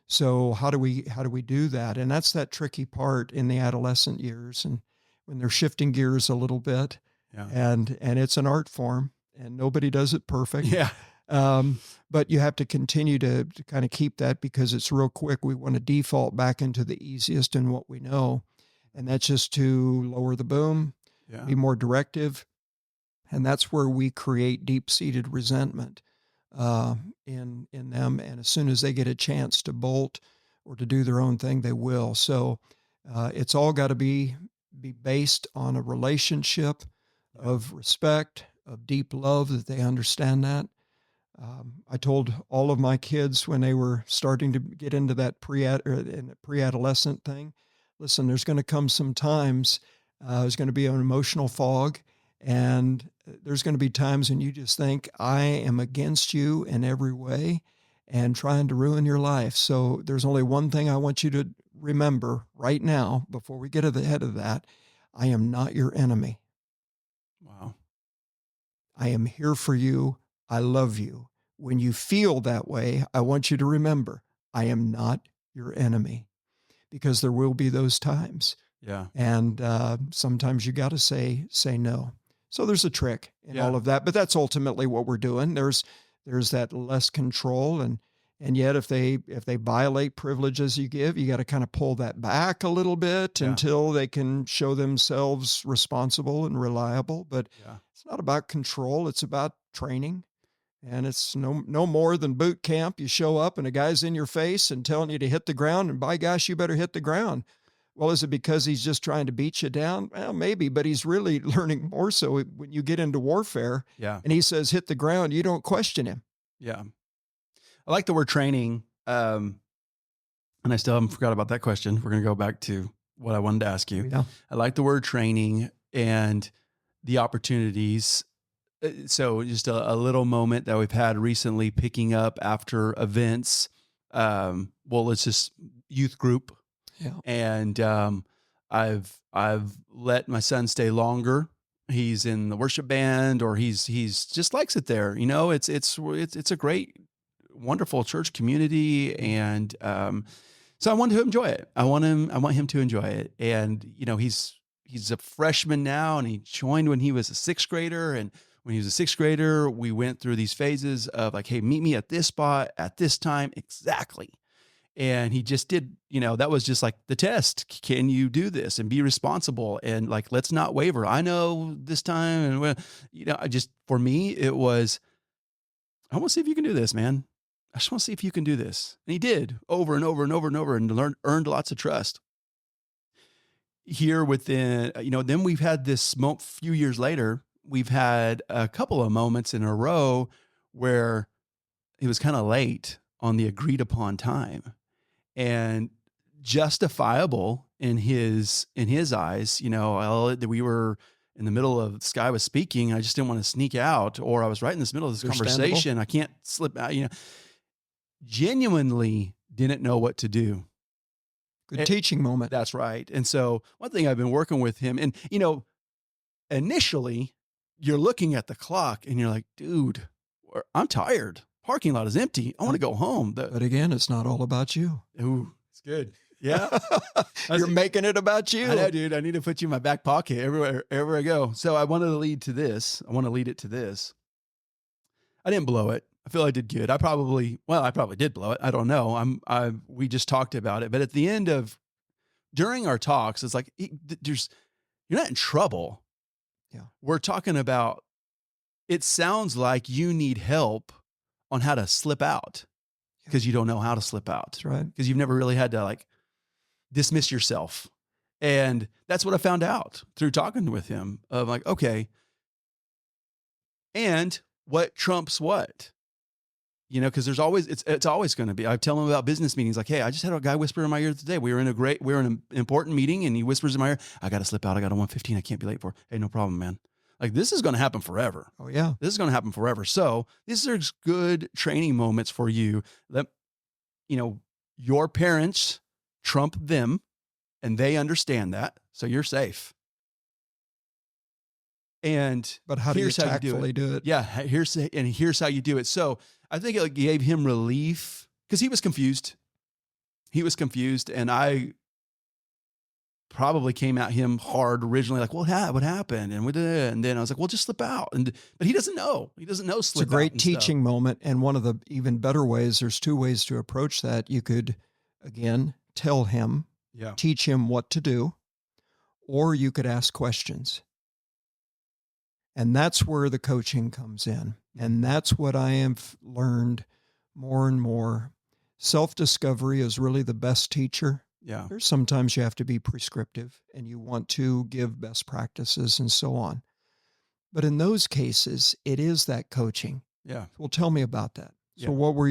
S1: So how do we do that? And that's that tricky part in the adolescent years, and when they're shifting gears a little bit,
S2: Yeah.
S1: and it's an art form, and nobody does it perfect.
S2: Yeah.
S1: Um, but you have to continue to kind of keep that, because it's real quick. We want to default back into the easiest and what we know, and that's just to lower the boom,
S2: Yeah.
S1: be more directive, and that's where we create deep-seated resentment in them. And as soon as they get a chance to bolt or to do their own thing, they will. So it's all got to be based on a relationship
S2: Yeah.
S1: of respect, of deep love, that they understand that. I told all of my kids when they were starting to get into that pre-adolescent thing, listen, there's going to come some times, there's going to be an emotional fog, and there's going to be times when you just think, I am against you in every way and trying to ruin your life. So there's only one thing I want you to remember right now before we get ahead of that. I am not your enemy.
S2: Wow.
S1: I am here for you. I love you. When you feel that way, I want you to remember, I am not your enemy, because there will be those times.
S2: Yeah.
S1: And sometimes you got to say no. So there's a trick in
S2: Yeah.
S1: all of that, but that's ultimately what we're doing. There's that less control, and yet if they violate privileges you give, you got to kind of pull that back a little bit
S2: Yeah.
S1: until they can show themselves responsible and reliable. But
S2: Yeah.
S1: it's not about control. It's about training. And it's no more than boot camp. You show up and a guy's in your face and telling you to hit the ground, and by gosh, you better hit the ground. Well, is it because he's just trying to beat you down? Well, maybe, but he's really learning more so when you get into warfare
S2: Yeah.
S1: and he says, hit the ground, you don't question him.
S2: Yeah. I like the word training. And I still haven't forgot about that question. We're going to go back to what I wanted to ask you.
S1: Yeah.
S2: I like the word training and the opportunities. So just a little moment that we've had recently, picking up after events. Well, it's just youth group.
S1: Yeah.
S2: And I've let my son stay longer. He's in the worship band, or he's just likes it there. You know, it's a great, wonderful church community, and so I want to enjoy it. I want him to enjoy it. And you know, he's a freshman now, and he joined when he was a sixth grader. And when he was a sixth grader, we went through these phases of like, hey, meet me at this spot at this time exactly. And he just did, you know, that was just like the test. Can you do this and be responsible? And like, let's not waver. I know this time. And, you know, for me, it was, I want to see if you can do this, man. I just want to see if you can do this. And he did over and over and over and over, and earned lots of trust. Here within, you know, then we've had this few years later, we've had a couple of moments in a row where he was kind of late on the agreed upon time. And justifiable in his eyes, you know, we were in the middle of this guy was speaking. I just didn't want to sneak out, or I was right in this middle of this conversation. I can't slip out, you know, genuinely didn't know what to do.
S1: Good teaching moment.
S2: That's right. And so one thing I've been working with him, and, you know, initially you're looking at the clock and you're like, dude, I'm tired. Parking lot is empty. I want to go home.
S1: But again, it's not all about you.
S2: Ooh, it's good. Yeah.
S1: You're making it about you.
S2: I know, dude. I need to put you in my back pocket everywhere I go. So I wanted to lead to this. I want to lead it to this. I didn't blow it. I feel I did good. I probably did blow it. I don't know. We just talked about it. But at the end during our talks, it's like, you're not in trouble.
S1: Yeah.
S2: We're talking about, it sounds like you need help on how to slip out, because you don't know how to slip out.
S1: That's right.
S2: Because you've never really had to like dismiss yourself. And that's what I found out through talking with him, of like, okay, and what trumps what? You know, because there's always, it's always going to be, I tell him about business meetings. Like, hey, I just had a guy whisper in my ear today. We were in an important meeting, and he whispers in my ear, I got to slip out. I got a 1:15. I can't be late for. Hey, no problem, man. Like, this is going to happen forever.
S1: Oh yeah.
S2: This is going to happen forever. So these are good training moments for you. That, you know, your parents trump them, and they understand that. So you're safe. And
S1: But how do you
S2: here's how you do
S1: tactfully
S2: it.
S1: do it?
S2: Yeah, here's how you do it. So I think it gave him relief because he was confused. He was confused, and I probably came at him hard originally, like, what happened? And then I was like, well, just slip out. But he doesn't know. He doesn't know
S1: It's a
S2: slip out
S1: great
S2: and stuff.
S1: teaching moment. And one of the even better ways, there's two ways to approach that. You could, again, tell him,
S2: Yeah.
S1: teach him what to do, or you could ask questions. And that's where the coaching comes in. And that's what I have learned more and more. Self-discovery is really the best teacher.
S2: Yeah.
S1: There's sometimes you have to be prescriptive and you want to give best practices and so on. But in those cases, it is that coaching.
S2: Yeah.
S1: Well, tell me about that. So
S2: Yeah.
S1: what were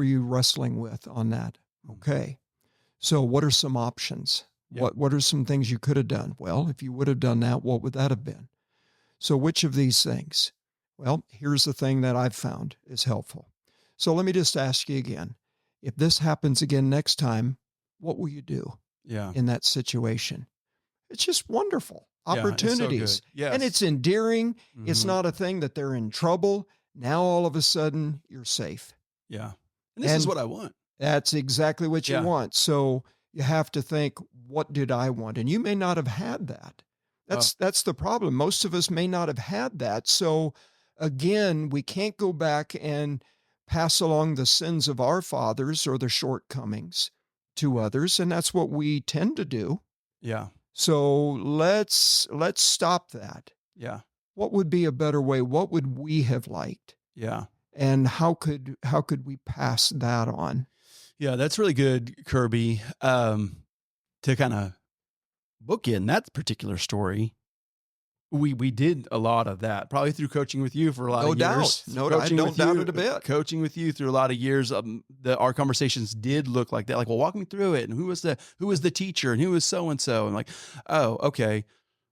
S1: you wrestling with on that? Okay. So what are some options?
S2: Yeah.
S1: What are some things you could have done? Well, if you would have done that, what would that have been? So which of these things? Well, here's the thing that I've found is helpful. So let me just ask you again. If this happens again next time, what will you do
S2: Yeah.
S1: in that situation? It's just wonderful.
S2: Yeah, it's so
S1: Opportunities.
S2: good. Yes.
S1: And it's endearing. It's
S2: Mhm.
S1: not a thing that they're in trouble. Now all of a sudden you're safe.
S2: Yeah. And this is
S1: And
S2: what I want.
S1: That's exactly what you
S2: Yeah.
S1: want. So you have to think, what did I want? And you may not have had that. That's the problem. Most of us may not have had that. So again, we can't go back and pass along the sins of our fathers or the shortcomings to others. And that's what we tend to do.
S2: Yeah.
S1: So let's stop that.
S2: Yeah.
S1: What would be a better way? What would we have liked?
S2: Yeah.
S1: And how could we pass that on?
S2: Yeah. That's really good, Kirby. To kind of bookend that particular story, we did a lot of that, probably through coaching with you for a lot
S1: No
S2: of
S1: doubt.
S2: years.
S1: No, I
S2: Coaching
S1: don't
S2: with
S1: doubt
S2: you-
S1: it a bit.
S2: Coaching with you through a lot of years, our conversations did look like that. Like, well, walk me through it. And who was the teacher, and who was so and so, and like, oh, okay,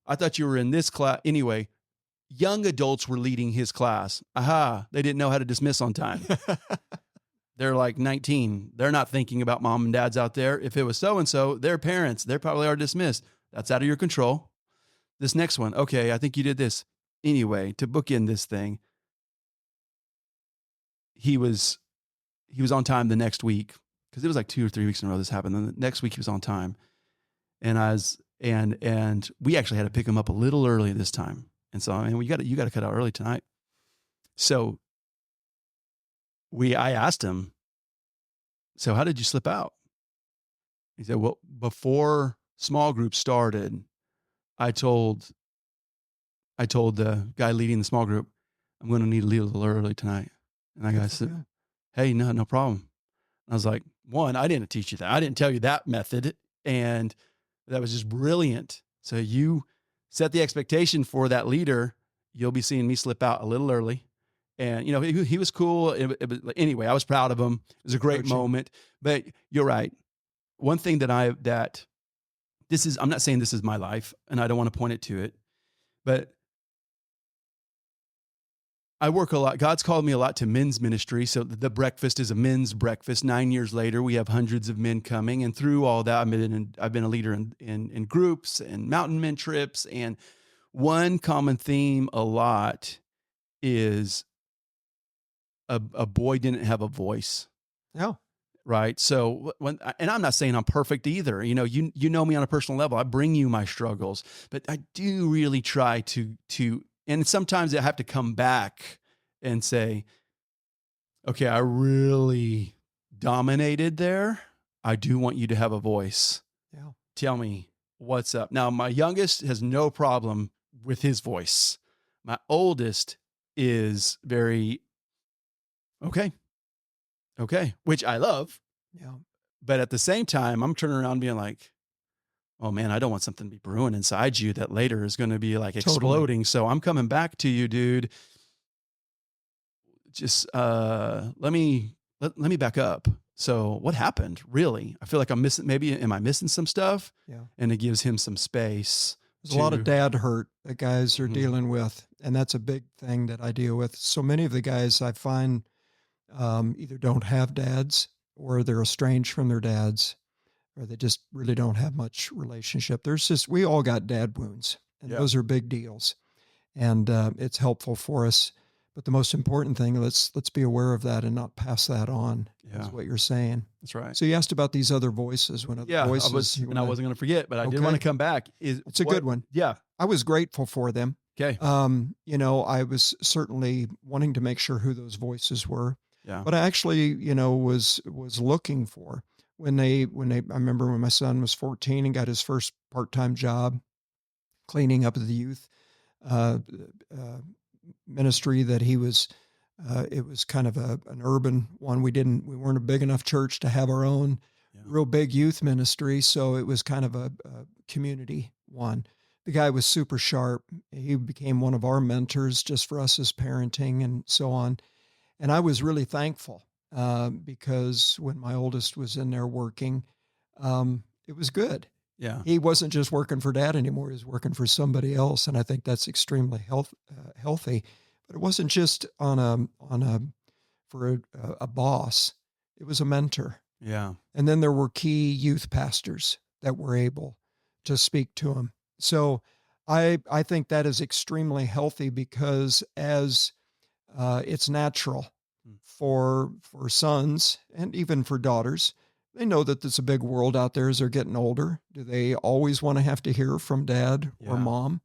S2: I thought you were in this class anyway. Young adults were leading his class. Aha, they didn't know how to dismiss on time. They're like 19. They're not thinking about mom and dad's out there. If it was so and so, their parents, they probably are dismissed. That's out of your control. This next one, okay, I think you did this. Anyway, to bookend this thing, he was on time the next week, because it was like 2 or 3 weeks in a row this happened. Then the next week he was on time. And we actually had to pick him up a little early this time. And so, I mean, you got to cut out early tonight. So I asked him, so how did you slip out? He said, well, before small group started, I told the guy leading the small group, I'm going to need to leave a little early tonight. And the guy said, hey, no problem. I was like, one, I didn't teach you that. I didn't tell you that method. And that was just brilliant. So you set the expectation for that leader. You'll be seeing me slip out a little early. And, he was cool. Anyway, I was proud of him. It was a great moment. But you're right. One thing I'm not saying this is my life, and I don't want to point it to it, but I work a lot. God's called me a lot to men's ministry. So the breakfast is a men's breakfast. 9 years later, we have hundreds of men coming. And through all that, I've been a leader in groups and mountain men trips. And one common theme a lot is a boy didn't have a voice.
S1: Yeah.
S2: Right. So and I'm not saying I'm perfect either. You know me on a personal level. I bring you my struggles, but I do really try to, and sometimes I have to come back and say, okay, I really dominated there. I do want you to have a voice.
S1: Yeah.
S2: Tell me what's up. Now, my youngest has no problem with his voice. My oldest is very, okay, which I love.
S1: Yeah.
S2: But at the same time, I'm turning around being like, oh man, I don't want something to be brewing inside you that later is going to be like exploding. So I'm coming back to you, dude. Just let me back up. So what happened? Really? I feel like I'm missing, am I missing some stuff?
S1: Yeah.
S2: And it gives him some space.
S1: There's a lot of dad hurt that guys are dealing with. And that's a big thing that I deal with. So many of the guys I find either don't have dads, or they're estranged from their dads, or they just really don't have much relationship. We all got dad wounds, and those are big deals. and it's helpful for us. But the most important thing, let's be aware of that and not pass that on,
S2: Yeah,
S1: is what you're saying.
S2: that's right.
S1: So you asked about these other voices. When other
S2: Yeah,
S1: voices, you
S2: and I
S1: want
S2: wasn't going to forget, but I
S1: to?
S2: did want to
S1: Okay,
S2: come back. Is
S1: it's a
S2: what?
S1: good one.
S2: Yeah.
S1: I was grateful for them.
S2: Okay.
S1: I was certainly wanting to make sure who those voices were,
S2: Yeah.
S1: but I actually, was looking for I remember when my son was 14 and got his first part-time job cleaning up the youth uh, uh, ministry that he was. It was kind of an urban one. We weren't a big enough church to have our own
S2: Yeah.
S1: real big youth ministry, so it was kind of a community one. The guy was super sharp. He became one of our mentors just for us as parenting and so on. And I was really thankful because when my oldest was in there working, it was good.
S2: Yeah.
S1: He wasn't just working for dad anymore; he was working for somebody else, and I think that's extremely healthy. But it wasn't just for a boss; it was a mentor.
S2: Yeah.
S1: And then there were key youth pastors that were able to speak to him. So I think that is extremely healthy because as it's natural
S2: Mm.
S1: for sons and even for daughters. They know that there's a big world out there as they're getting older. Do they always want to have to hear from dad or
S2: Yeah.
S1: mom?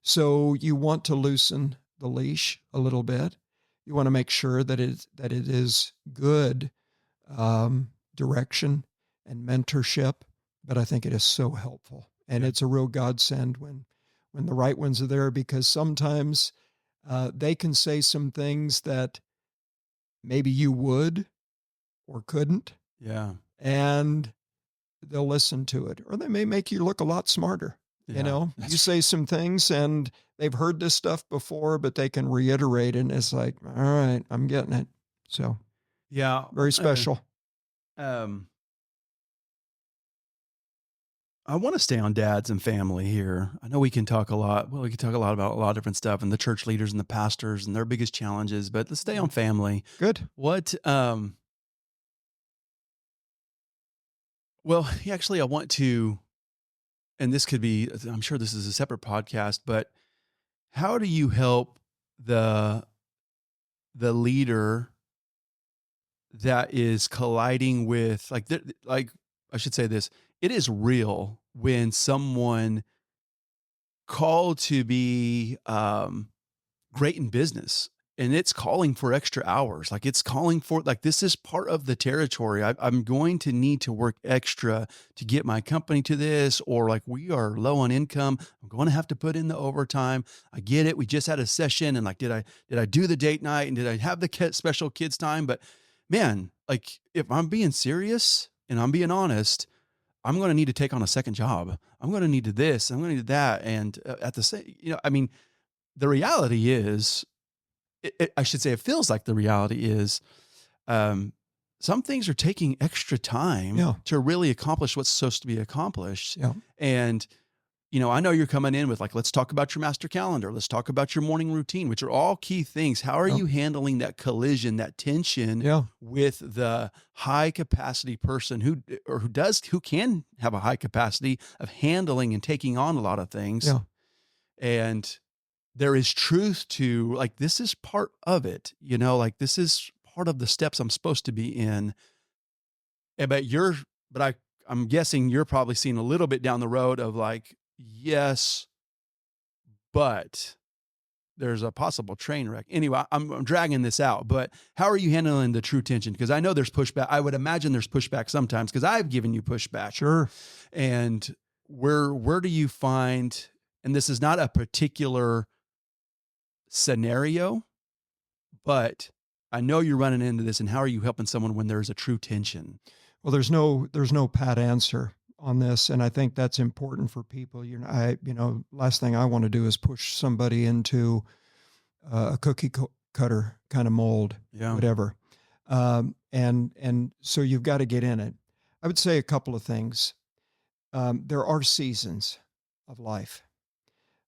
S1: So you want to loosen the leash a little bit. You want to make sure that it is good direction and mentorship. But I think it is so helpful, and
S2: Yeah.
S1: it's a real godsend when the right ones are there because sometimes they can say some things that maybe you would or couldn't,
S2: Yeah.
S1: and they'll listen to it, or they may make you look a lot smarter.
S2: Yeah.
S1: You say some things and they've heard this stuff before, but they can reiterate it. And it's like, all right, I'm getting it. So
S2: Yeah.
S1: very special.
S2: Um, I want to stay on dads and family here. I know we can talk a lot. Well, we can talk a lot about a lot of different stuff and the church leaders and the pastors and their biggest challenges, but let's stay on family.
S1: Good.
S2: What, well, actually, I want to, and this could be, I'm sure this is a separate podcast, but how do you help the, the leader that is colliding with like I should say this, it is real when someone called to be great in business and it's calling for extra hours, like it's calling for, like, this is part of the territory. I'm going to need to work extra to get my company to this, or like we are low on income, I'm going to have to put in the overtime. I get it, we just had a session, and like, did I do the date night, and did I have the special kids time? But man, like, if I'm being serious and I'm being honest, I'm going to need to take on a second job. I'm going to need to this, I'm going to need that. And at the same, I mean, the reality is, I should say, it feels like the reality is, some things are taking extra time
S1: Yeah.
S2: to really accomplish what's supposed to be accomplished.
S1: Yeah.
S2: And, I know you're coming in with like, let's talk about your master calendar. Let's talk about your morning routine, which are all key things. How are
S1: Yeah.
S2: you handling that collision, that tension
S1: Yeah.
S2: with the high capacity person who can have a high capacity of handling and taking on a lot of things?
S1: Yeah.
S2: And there is truth to, like, this is part of it, like this is part of the steps I'm supposed to be in. And, I'm guessing you're probably seeing a little bit down the road of like, yes, but there's a possible train wreck. Anyway, I'm dragging this out, but how are you handling the true tension? Because I know there's pushback. I would imagine there's pushback sometimes because I've given you pushback.
S1: Sure.
S2: And where do you find, and this is not a particular scenario, but I know you're running into this, and how are you helping someone when there's a true tension?
S1: Well, there's no pat answer on this, and I think that's important for people. Last thing I want to do is push somebody into a cookie cutter kind of mold,
S2: Yeah.
S1: whatever. And so you've got to get in it. I would say a couple of things. There are seasons of life.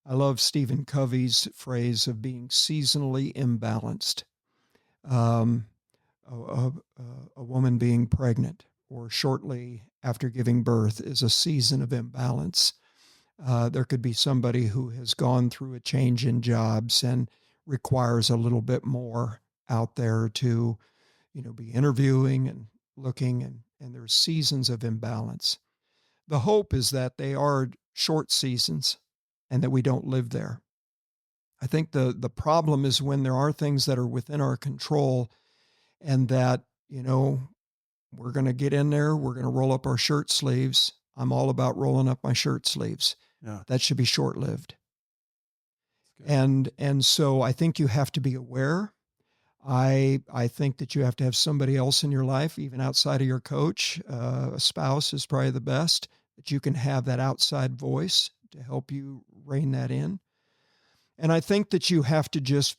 S1: I love Stephen Covey's phrase of being seasonally imbalanced. Um, a woman being pregnant or shortly after giving birth is a season of imbalance. There could be somebody who has gone through a change in jobs and requires a little bit more out there to, be interviewing and looking, and there's seasons of imbalance. The hope is that they are short seasons and that we don't live there. I think the problem is when there are things that are within our control and that, we're going to get in there, we're going to roll up our shirt sleeves. I'm all about rolling up my shirt sleeves.
S2: Yeah.
S1: That should be short-lived.
S2: Good.
S1: And so I think you have to be aware. I think that you have to have somebody else in your life, even outside of your coach. A spouse is probably the best, that you can have that outside voice to help you rein that in. And I think that you have to just,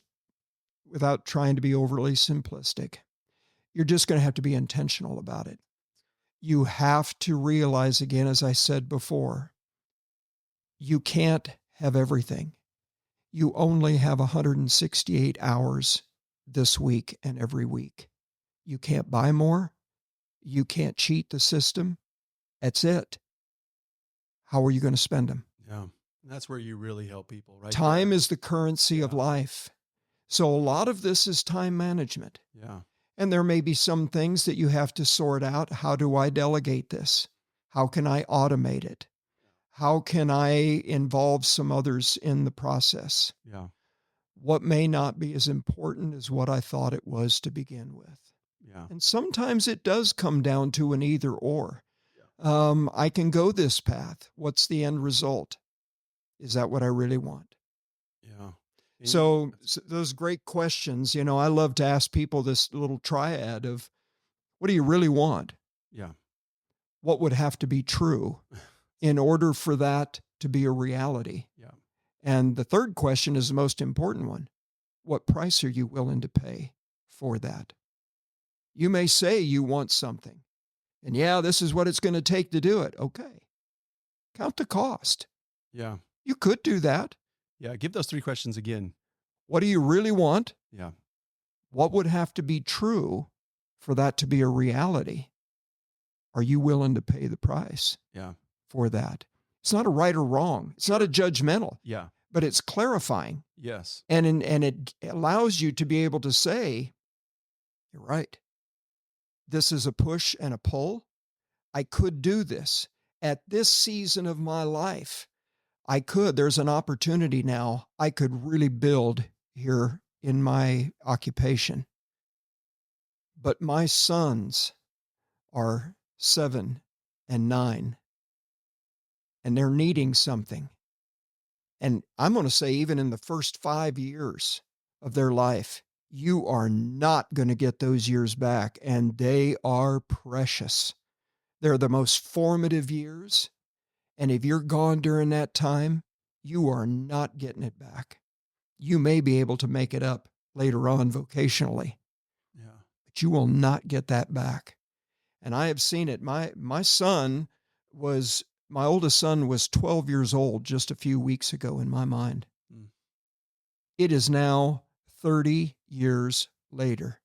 S1: without trying to be overly simplistic, you're just going to have to be intentional about it. You have to realize, again, as I said before, you can't have everything. You only have 168 hours this week and every week. You can't buy more. You can't cheat the system. That's it. How are you going to spend them?
S2: Yeah. That's where you really help people, right?
S1: Time is the currency of life. So a lot of this is time management.
S2: Yeah.
S1: And there may be some things that you have to sort out. How do I delegate this? How can I automate it? How can I involve some others in the process?
S2: Yeah.
S1: What may not be as important as what I thought it was to begin with.
S2: Yeah.
S1: And sometimes it does come down to an either or. I can go this path. What's the end result? Is that what I really want?
S2: Yeah.
S1: So those great questions, I love to ask people this little triad of, what do you really want?
S2: Yeah.
S1: What would have to be true in order for that to be a reality?
S2: Yeah.
S1: And the third question is the most important one. What price are you willing to pay for that? You may say you want something, and this is what it's going to take to do it. Okay. Count the cost.
S2: Yeah.
S1: You could do that.
S2: Yeah. Give those three questions again.
S1: What do you really want?
S2: Yeah.
S1: What would have to be true for that to be a reality? Are you willing to pay the price for that? It's not a right or wrong. It's not a judgmental.
S2: Yeah.
S1: But it's clarifying.
S2: Yes.
S1: And it allows you to be able to say, you're right. This is a push and a pull. I could do this at this season of my life. There's an opportunity now. I could really build here in my occupation. But my sons are 7 and 9, and they're needing something. And I'm going to say, even in the first 5 years of their life, you are not going to get those years back, and they are precious. They're the most formative years. And if you're gone during that time, you are not getting it back. You may be able to make it up later on vocationally, but you will not get that back. And I have seen it. My oldest son was 12 years old just a few weeks ago in my mind. It is now 30 years later.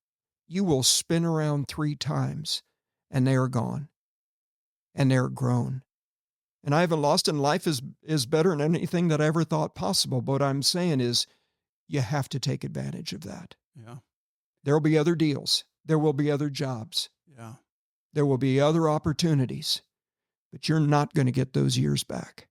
S1: You will spin around 3 times and they are gone and they're grown. And I haven't lost, and life is better than anything that I ever thought possible. But what I'm saying is you have to take advantage of that.
S2: Yeah.
S1: There will be other deals. There will be other jobs.
S2: Yeah.
S1: There will be other opportunities, but you're not going to get those years back.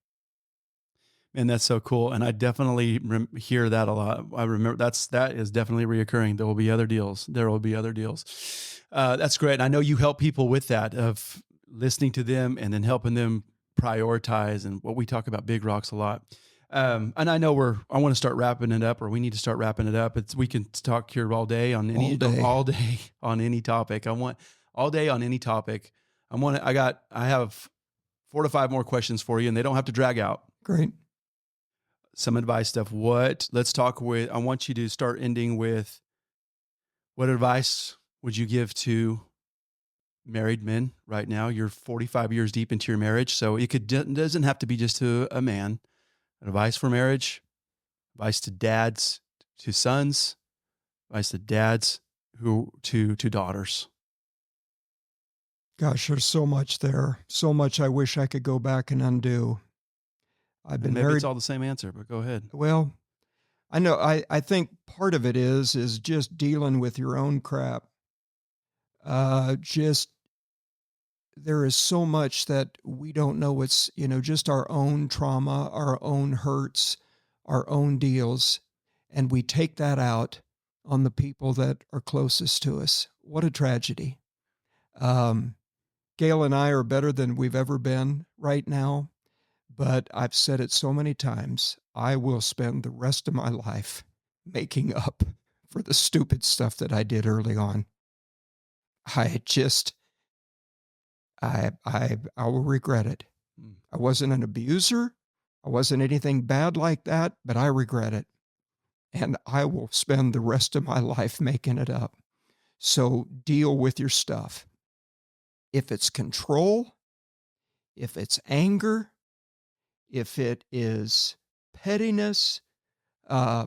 S2: Man, that's so cool. And I definitely hear that a lot. I remember that is definitely reoccurring. There will be other deals. There will be other deals. That's great. And I know you help people with that, of listening to them and then helping them prioritize, and what we talk about big rocks a lot. And I know I want to start wrapping it up, or we need to start wrapping it up. We can talk here all day on all day on any topic. I want all day on any topic. I have 4 to 5 more questions for you, and they don't have to drag out.
S1: Great.
S2: Some advice stuff. I want you to start ending with, what advice would you give to married men right now? You're 45 years deep into your marriage, so it doesn't have to be just to a man. Advice for marriage, advice to dads, to sons, advice to dads to daughters.
S1: Gosh, there's so much there. So much I wish I could go back and undo. I've
S2: And
S1: been
S2: maybe it's
S1: married.
S2: all the same answer, but go ahead.
S1: Well, I know, I think part of it is just dealing with your own crap. Just there is so much that we don't know. It's, just our own trauma, our own hurts, our own deals. And we take that out on the people that are closest to us. What a tragedy. Um, Gail and I are better than we've ever been right now, but I've said it so many times. I will spend the rest of my life making up for the stupid stuff that I did early on. I just, I will regret it.
S2: Mm.
S1: I wasn't an abuser. I wasn't anything bad like that, but I regret it. And I will spend the rest of my life making it up. So deal with your stuff. If it's control, if it's anger, if it is pettiness, uh,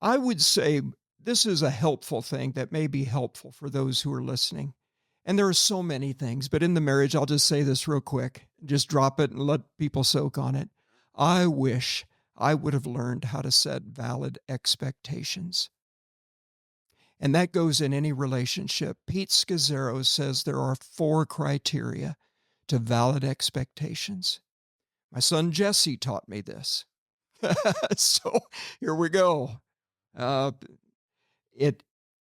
S1: I would say this is a helpful thing that may be helpful for those who are listening. And there are so many things, but in the marriage, I'll just say this real quick, just drop it and let people soak on it. I wish I would have learned how to set valid expectations. And that goes in any relationship. Pete Scazzaro says there are 4 criteria to valid expectations. My son Jesse taught me this. So here we go. Uh,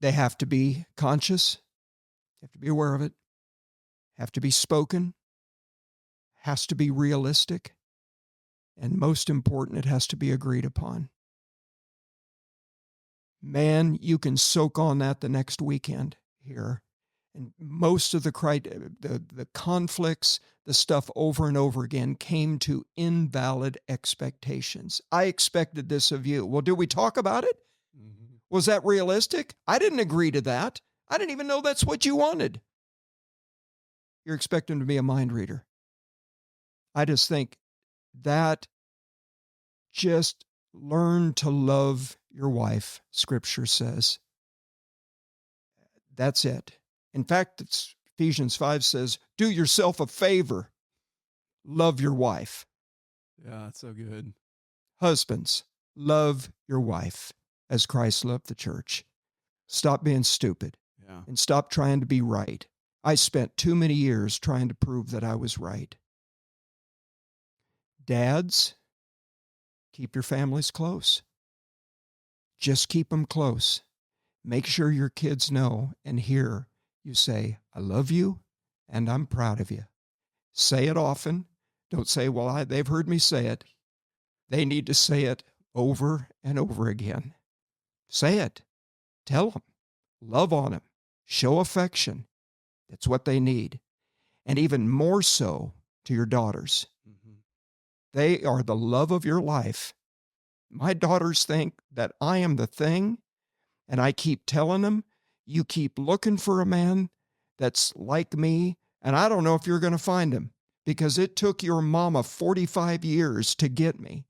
S1: they have to be conscious, have to be aware of it, have to be spoken, has to be realistic, and most important, it has to be agreed upon. Man, you can soak on that the next weekend here. And most of the conflicts, the stuff over and over again came to invalid expectations. I expected this of you. Well, did we talk about it? Mm-hmm. Was that realistic? I didn't agree to that. I didn't even know that's what you wanted. You're expecting to be a mind reader. I just think that just learn to love your wife, Scripture says. That's it. In fact, Ephesians 5 says, do yourself a favor. Love your wife.
S2: Yeah, that's so good.
S1: Husbands, love your wife as Christ loved the church. Stop being stupid.
S2: Yeah.
S1: And stop trying to be right. I spent too many years trying to prove that I was right. Dads, keep your families close. Just keep them close. Make sure your kids know and hear you say, I love you and I'm proud of you. Say it often. Don't say, well, they've heard me say it. They need to say it over and over again. Say it. Tell them. Love on them. Show affection. That's what they need. And even more so to your daughters. Mm-hmm. They are the love of your life. My daughters think that I am the thing, and I keep telling them, you keep looking for a man that's like me, and I don't know if you're going to find him, because it took your mama 45 years to get me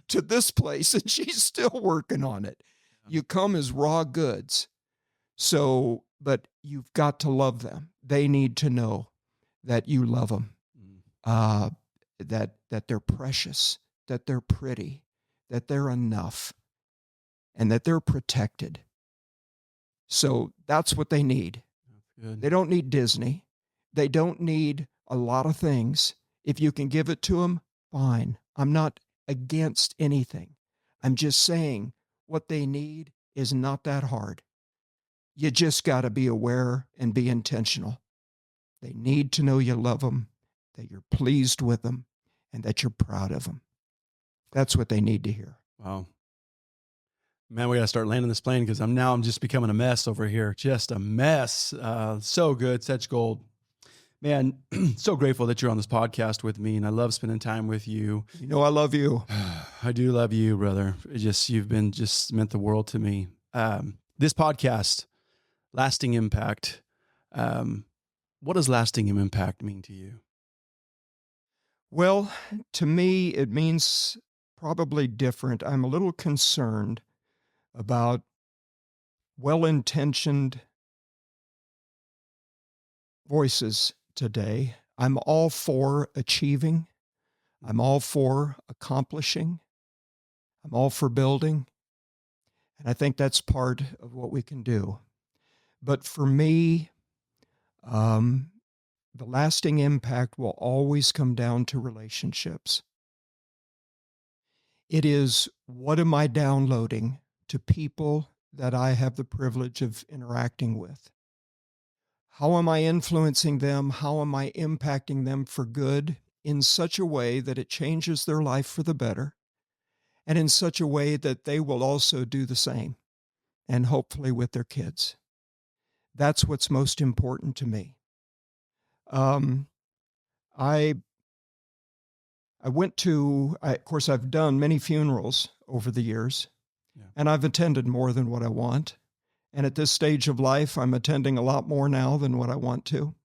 S1: to this place, and she's still working on it. You come as raw goods. So, but you've got to love them. They need to know that you love them, that they're precious, that they're pretty, that they're enough, and that they're protected. So that's what they need. They don't need Disney. They don't need a lot of things. If you can give it to them, fine. I'm not against anything. I'm just saying what they need is not that hard. You just got to be aware and be intentional. They need to know you love them, that you're pleased with them, and that you're proud of them. That's what they need to hear.
S2: Wow. Man, we got to start landing this plane because I'm just becoming a mess over here. Just a mess. So good. Such gold. Man, so grateful that you're on this podcast with me, and I love spending time with you.
S1: You know I love you.
S2: I do love you, brother. You've been meant the world to me. This podcast, Lasting Impact. What does lasting impact mean to you?
S1: Well, to me, it means probably different. I'm a little concerned about well-intentioned voices today. I'm all for achieving. I'm all for accomplishing. I'm all for building. And I think that's part of what we can do. But for me, um, the lasting impact will always come down to relationships. It is, what am I downloading to people that I have the privilege of interacting with? How am I influencing them? How am I impacting them for good in such a way that it changes their life for the better, and in such a way that they will also do the same, and hopefully with their kids? That's what's most important to me. Um, I of course, I've done many funerals over the years,
S2: Yeah.
S1: and I've attended more than what I want. And at this stage of life, I'm attending a lot more now than what I want to.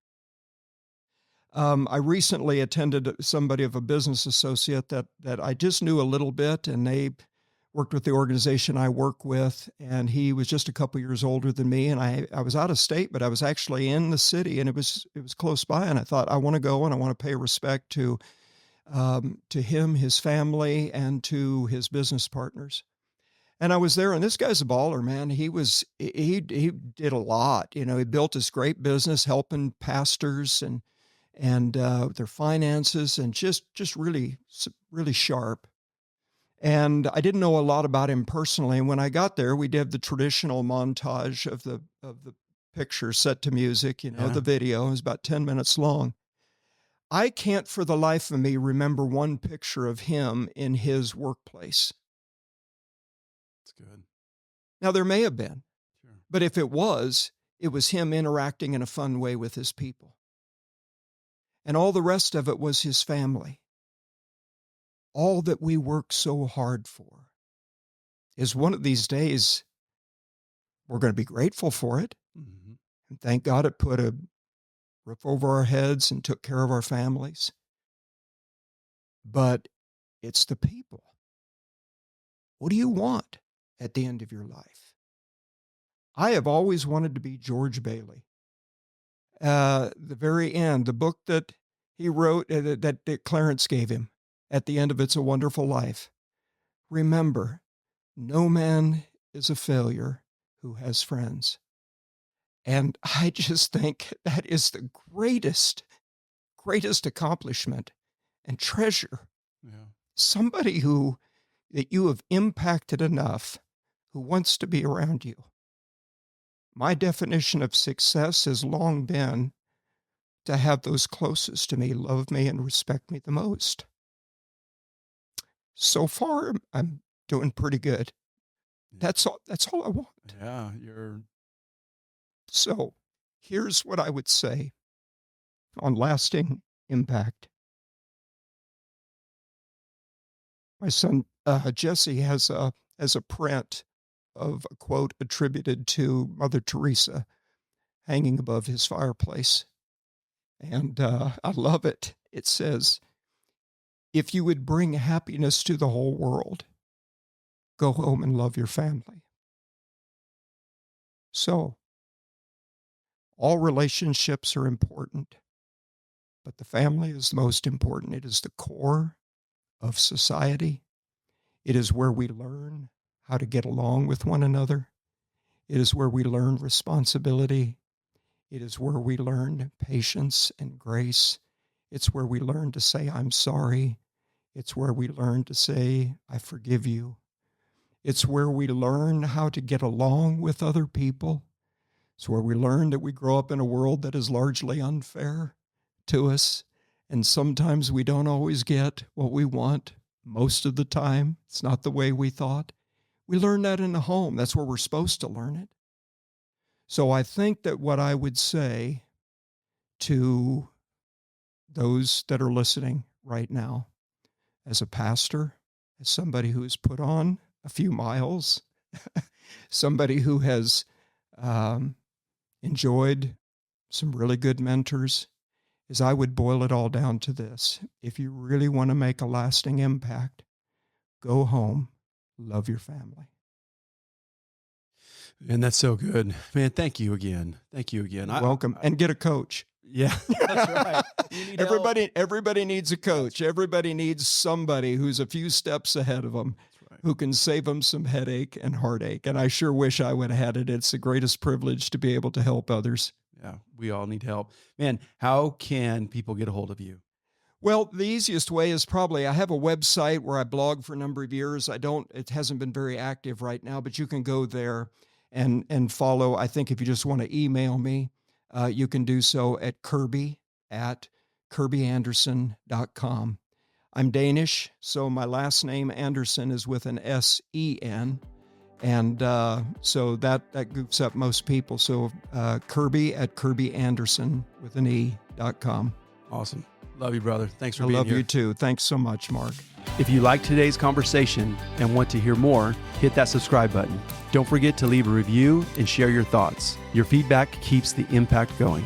S1: I recently attended somebody of a business associate that I just knew a little bit, and they worked with the organization I work with, and he was just a couple years older than me, and I was out of state, but I was actually in the city, and it was close by, and I thought, I want to go and I want to pay respect to him, his family, and to his business partners. And I was there, and this guy's a baller, man. He did a lot. You know, he built this great business helping pastors and their finances, and just really sharp. And I didn't know a lot about him personally. And when I got there, we did the traditional montage of the picture set to music,
S2: Yeah.
S1: the video. It was about 10 minutes long. I can't for the life of me remember one picture of him in his workplace.
S2: That's good.
S1: Now, there may have been,
S2: Sure.
S1: but if it was him interacting in a fun way with his people. And all the rest of it was his family. All that we work so hard for is, one of these days, we're going to be grateful for it.
S2: Mm-hmm.
S1: And thank God it put a roof over our heads and took care of our families. But it's the people. What do you want at the end of your life? I have always wanted to be George Bailey. The very end, the book that he wrote, that Clarence gave him at the end of It's a Wonderful Life. Remember, no man is a failure who has friends. And I just think that is the greatest accomplishment and treasure.
S2: Yeah.
S1: Somebody that you have impacted enough, who wants to be around you. My definition of success has long been to have those closest to me love me and respect me the most. So far, I'm doing pretty good. That's all I want.
S2: Yeah, you're
S1: So here's what I would say on lasting impact. My son, Jesse, has a print of a quote attributed to Mother Teresa hanging above his fireplace. And I love it. It says, if you would bring happiness to the whole world, go home and love your family. So, all relationships are important, but the family is the most important. It is the core of society. It is where we learn how to get along with one another. It is where we learn responsibility. It is where we learn patience and grace. It's where we learn to say, I'm sorry. It's where we learn to say, I forgive you. It's where we learn how to get along with other people. It's where we learn that we grow up in a world that is largely unfair to us. And sometimes we don't always get what we want. Most of the time, it's not the way we thought. We learn that in the home. That's where we're supposed to learn it. So I think that what I would say to those that are listening right now, as a pastor, as somebody who has put on a few miles, somebody who has enjoyed some really good mentors, is I would boil it all down to this. If you really want to make a lasting impact, go home, love your family.
S2: And that's so good, man. Thank you again.
S1: You're welcome. And get a coach.
S2: Yeah, that's right. You need help.
S1: Everybody needs a coach. Everybody needs somebody who's a few steps ahead of them,
S2: That's right.
S1: who can save them some headache and heartache. And I sure wish I would have had it. It's the greatest privilege to be able to help others.
S2: Yeah, we all need help. Man, how can people get a hold of you?
S1: Well, the easiest way is probably I have a website where I blog for a number of years. It hasn't been very active right now, but you can go there and follow. I think if you just want to email me, you can do so at Kirby@KirbyAnderson.com. I'm Danish, so my last name Anderson is with an S-E-N. And so that goofs up most people. So Kirby@KirbyAnderson with an E.com.
S2: Awesome. Love you, brother. Thanks for
S1: I
S2: being
S1: love
S2: here.
S1: you too. Thanks so much, Mark.
S2: If you liked today's conversation and want to hear more, hit that subscribe button. Don't forget to leave a review and share your thoughts. Your feedback keeps the impact going.